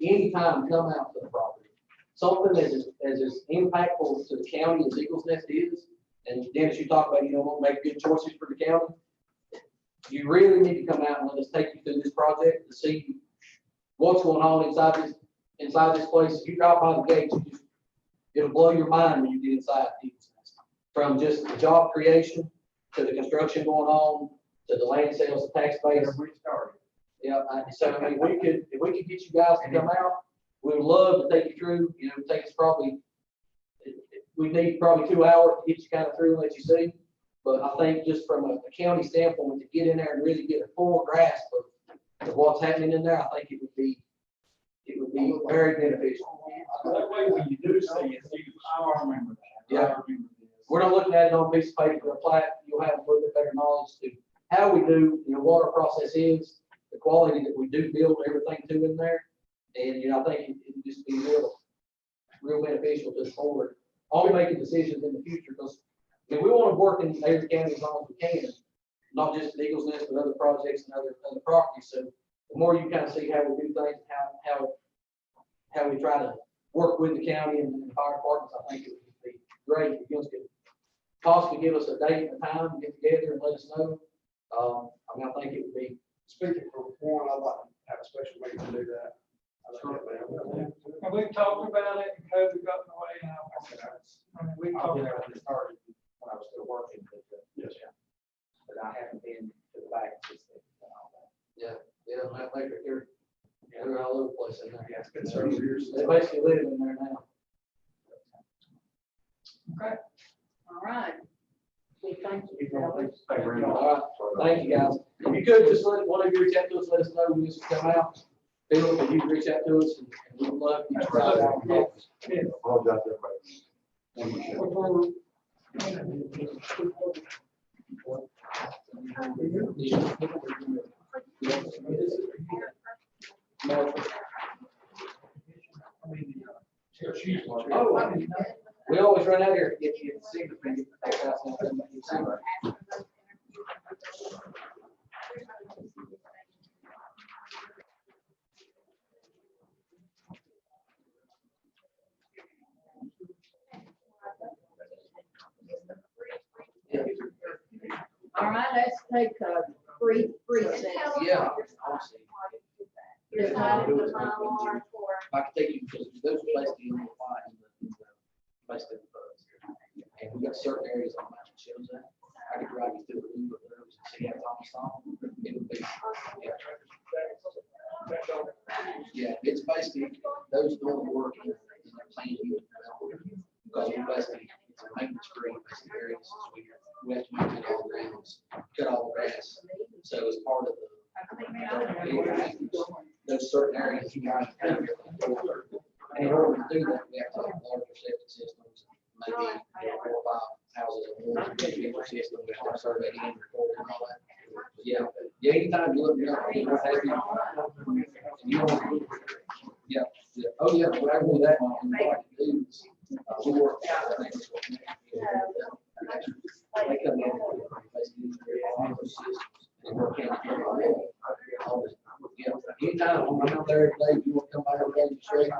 anytime come out to the property, something as impactful to the county as Eagles Nest is, and Dennis, you talk about, want to make good choices for the county. You really need to come out and let us take you through this project to see what's going on inside this place. If you drive by the gates, it'll blow your mind when you get inside. From just the job creation to the construction going on to the land sales, the tax base. Yeah, so I mean, if we could get you guys to come out, we would love to take you through. It takes we need probably 2 hours to get you kind of through and let you see. But I think just from a county standpoint, to get in there and really get a full grasp of what's happening in there, I think it would be very beneficial. That way, when you do see it, I remember that. Yeah. We're not looking at it on a piece of paper, a plat. You'll have a little bit better knowledge to how we do, what our process is, the quality that we do build everything to in there. And, I think it would just be real beneficial to the board. I'll be making decisions in the future because we want to work in Avery County as long as we can, not just in Eagles Nest, but other projects and other properties. So the more you kind of see how we do things, how we try to work with the county and the fire departments, I think it would be great if you guys could possibly give us a date and a time to get together and let us know. I think it would be. Speaking for one, I'd like to have a special meeting to do that. And we talked about it, and COVID got in the way, and we talked about it. Started when I was still working, Yes. but I haven't been to the back since then. Yeah, I think they're all over the place in there. Yeah, it's been several years. They basically live in there now. Okay. All right. We thank you. All right, thank you, guys. If you could just let one of you reach out to us, let us know when this will come out. Phil, if you can reach out to us, and we would love you to try it out. Apologize, everybody. Oh, we always run out here to get you to see the thing. All right, let's take a brief recess. Yeah. Decided the Mylar for. I can take you, because those are basically in the file, basically the bugs. And we got certain areas on that that shows that. I could drive you through the loop of those and see how Thomas saw them. It would be, yeah, it's basically, those don't work in their plan unit. Because we basically, it's a maintenance free, basically areas, so we we have to maintain all the grounds, cut all the grass. So as part of those certain areas, you guys. And in order to do that, we have to have larger septic systems, maybe 4 or 5 houses or more, bigger system, we have to survey and record and all that. Yeah, anytime you look, you're happy. And you want, yeah, oh, yeah, what I do that, and what I can do is, we work. They come in, basically, all those systems, and work out. Yeah, anytime, I'm out there today, you want to come by every day, straight,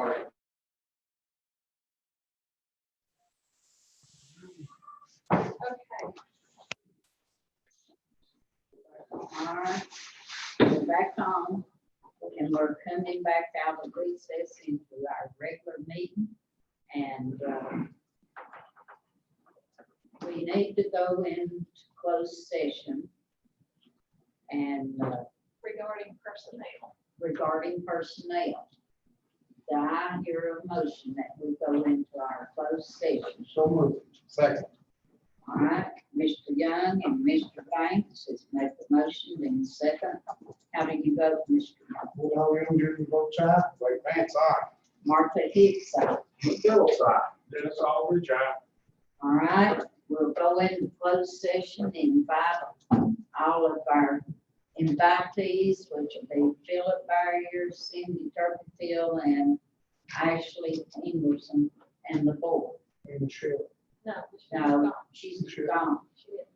Sorry. Okay. All right, we're back on, and we're coming back out of recess into our regular meeting. And, we need to go into closed session. And, Regarding personnel. regarding personnel. Do I hear a motion that we go into our closed session? So moved. Second. All right, Mr. Young and Mr. Banks has made the motion in second. How do you vote, Mr. Young? Woodall, Young, vote aye. Like Vance, aye. Martha Hicks, aye. Phillips, aye. Dennis Aldridge, aye. All right, we'll go into closed session and invite all of our invitees, which will be Philip Barrier, Cindy Turpentine, and Ashley Ingerson, and the board. And Michelle. No. No, she's gone. She didn't.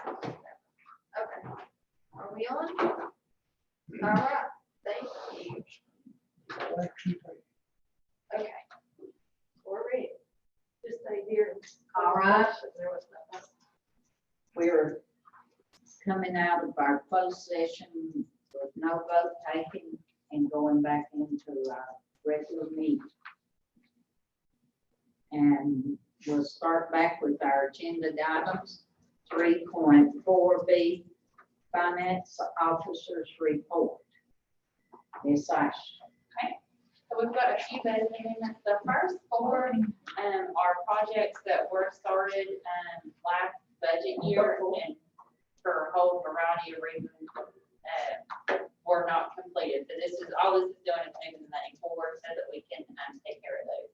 Okay. Are we on? All right, thank you. Action taken. Okay. We're ready. Just stay here. All right. There was nothing. We're coming out of our closed session with no vote taken and going back into our regular meeting. And we'll start back with our agenda items, 3.4B, Finance Officer's Report. Ms. Ash. So we've got a few budget amendments. The first four, are projects that were started, last budget year and for a whole variety of reasons, were not completed. So this is, all this is doing is moving the money forward so that we can, take care of those.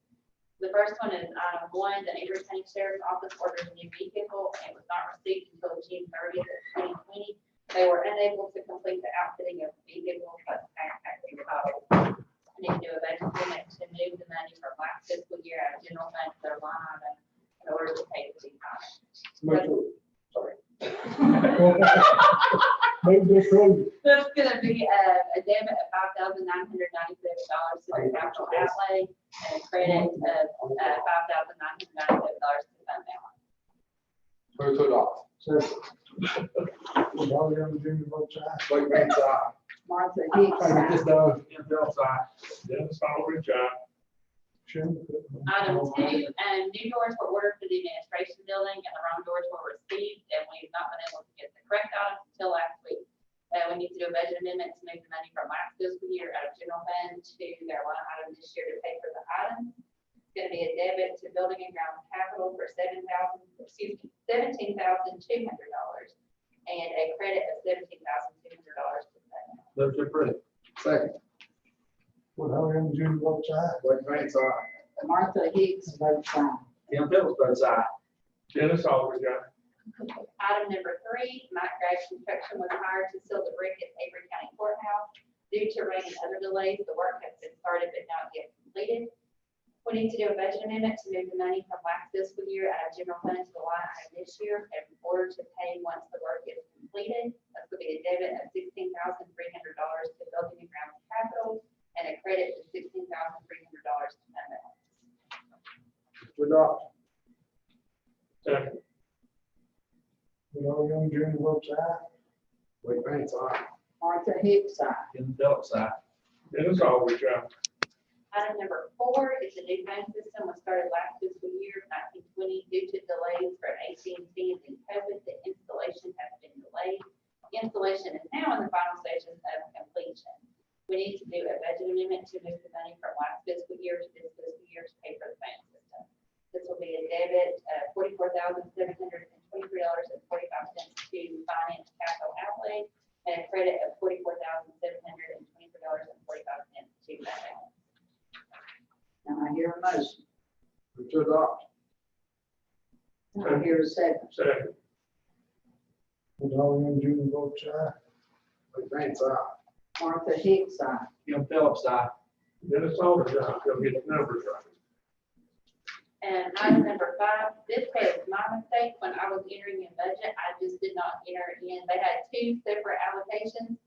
The first one is item 1, the Avery County Sheriff's Office orders a new vehicle. It was not received until June 30th of 2020. They were unable to complete the outfitting of the vehicle plus tax title. I need to do a budget amendment to move the money from last fiscal year out of general fund to their line item in order to pay the fee. Sorry. Move this road. That's gonna be a debit of $5,997 to the capital outlay and a credit of $5,997 to the fund balance. Move to adopt. Would all the other junior votes aye? Wait, man, aye. Martha Hicks. This done. Dennis Aldridge, aye. Sherman? Item 2, new doors were ordered for the administration building and the wrong doors were received and we've not been able to get the correct items until last week. We need to do a budget amendment to move the money from last fiscal year out of general fund to their line item this year to pay for the items. It's gonna be a debit to building and grounds capital for $17,200 and a credit of $17,200 to the fund. Move to approve. Second. Would all the other junior votes aye? Wait, man, aye. Martha Hicks votes aye. Tim Phillips votes aye. Dennis Aldridge, aye. Item number 3, Mike Graves Construction was hired to seal the brick at Avery County Courthouse. Due to rain and other delays, the work has been started but not yet completed. We need to do a budget amendment to move the money from last fiscal year out of general fund to the line item this year in order to pay once the work is completed. That's going to be a debit of $16,300 to building and grounds capital and a credit of $16,300 to fund balance. To adopt. Second. Would all the other junior votes aye? Wait, man, aye. Martha Hicks aye. Tim Phillips aye. Dennis Aldridge, aye. Item number 4 is the new phone system was started last fiscal year, 1920, due to delays for AT&T and COVID. The installation has been delayed. Installation is now in the final stages of completion. We need to do a budget amendment to move the money from last fiscal year to this fiscal year to pay for the phone system. This will be a debit of $44,723.45 to finance capital outlay and a credit of $44,723.45 to fund balance. Now I hear a motion. Move to adopt. Now I hear a second. Second. Would all the other junior votes aye? Wait, man, aye. Martha Hicks aye. Tim Phillips aye. Dennis Aldridge, aye. Go get the numbers right. And item number 5, this was my mistake when I was entering in budget. I just did not enter in. They had 2 separate allocations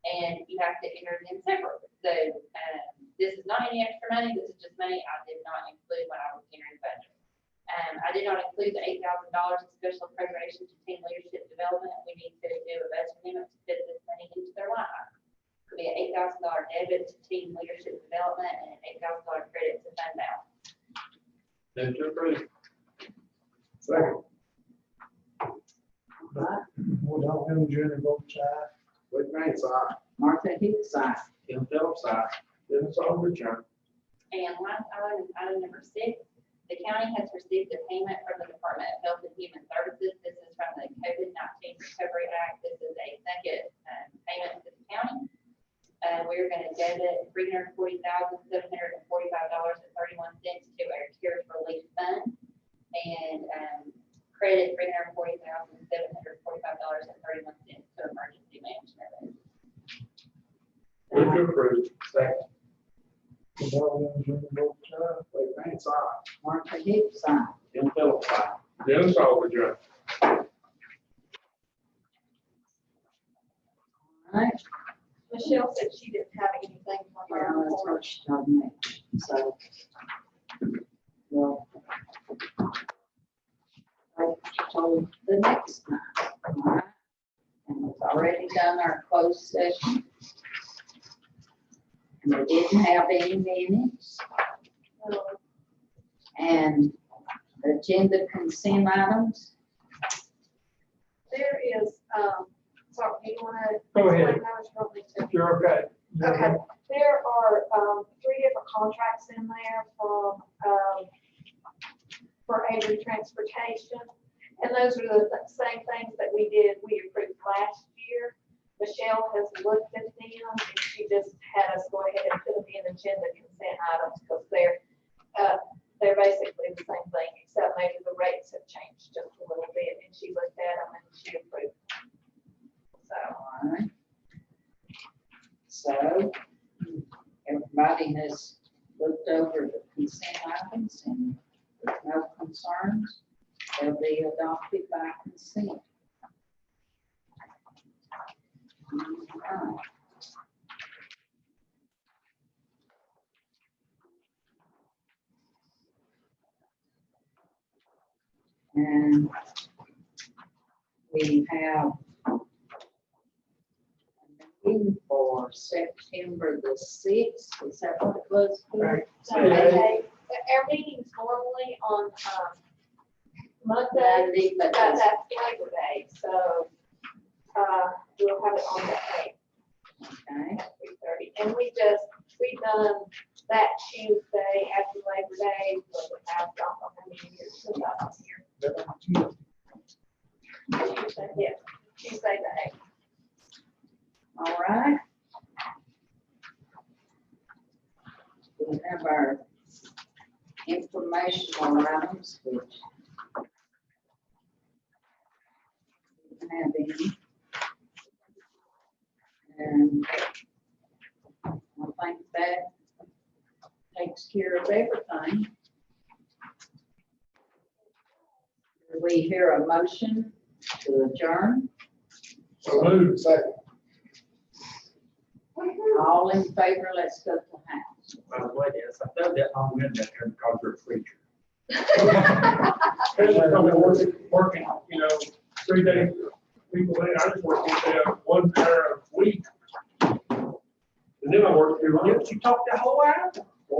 and you have to enter it in separately. So this is not any extra money. This is just money I did not include when I was entering budget. I did not include the $8,000 of special appropriation to team leadership development. We need to do a budget amendment to fit this money into their line item. It could be an $8,000 debit to team leadership development and an $8,000 credit to fund balance. Move to approve. Second. Would all the other junior votes aye? Wait, man, aye. Martha Hicks aye. Tim Phillips aye. Dennis Aldridge, aye. And last item is item number 6. The county has received a payment from the Department of Health and Human Services. This is from the COVID-19 Recovery Act. This is a second payment to the county. We're going to debit $340,745.31 to our CARES Relief Fund and credit $340,745.31 to emergency management. Move to approve. Second. Would all the other junior votes aye? Wait, man, aye. Martha Hicks aye. Tim Phillips aye. Dennis Aldridge, aye. right, Michelle said she didn't have anything for her well, that's report. what she told me, so. Well. Like she told the next time, all right? And we've already done our closed session. And we didn't have any minutes. And agenda consent items. There is, sorry, do you wanna? Go ahead. explain how it's probably to- If you're okay. Okay, there are, 3 different contracts in there from, for Avery Transportation. And those are the same things that we approved last year. Michelle has looked at them and she just had us go ahead and put them in agenda consent items because they're basically the same thing, except maybe the rates have changed just a little bit and she looked at them and she approved them. So. All right. So, everybody has looked over the consent items and with no concerns, they'll be adopted by consent. All right. And we have a meeting for September the 6th, is that what it was? Right. So Yeah. our meeting's normally on, Monday, Monday, but that's Labor Day, so, we'll have it on the 8th. Okay, 3:30, and we've done that Tuesday after Labor Day, but we have, I don't know how many years since I was here. Tuesday, yeah, Tuesday the 8th. all right. We have our informational items, which we don't have any. And I think that takes care of everything. Do we hear a motion to adjourn? So moved, second. All in favor, let's go to house. By the way, yes, I felt that long in that there because you're a preacher. Especially if I'm working, 3 days, people, I just work 1 hour a week. And then I work through, you talk the whole hour?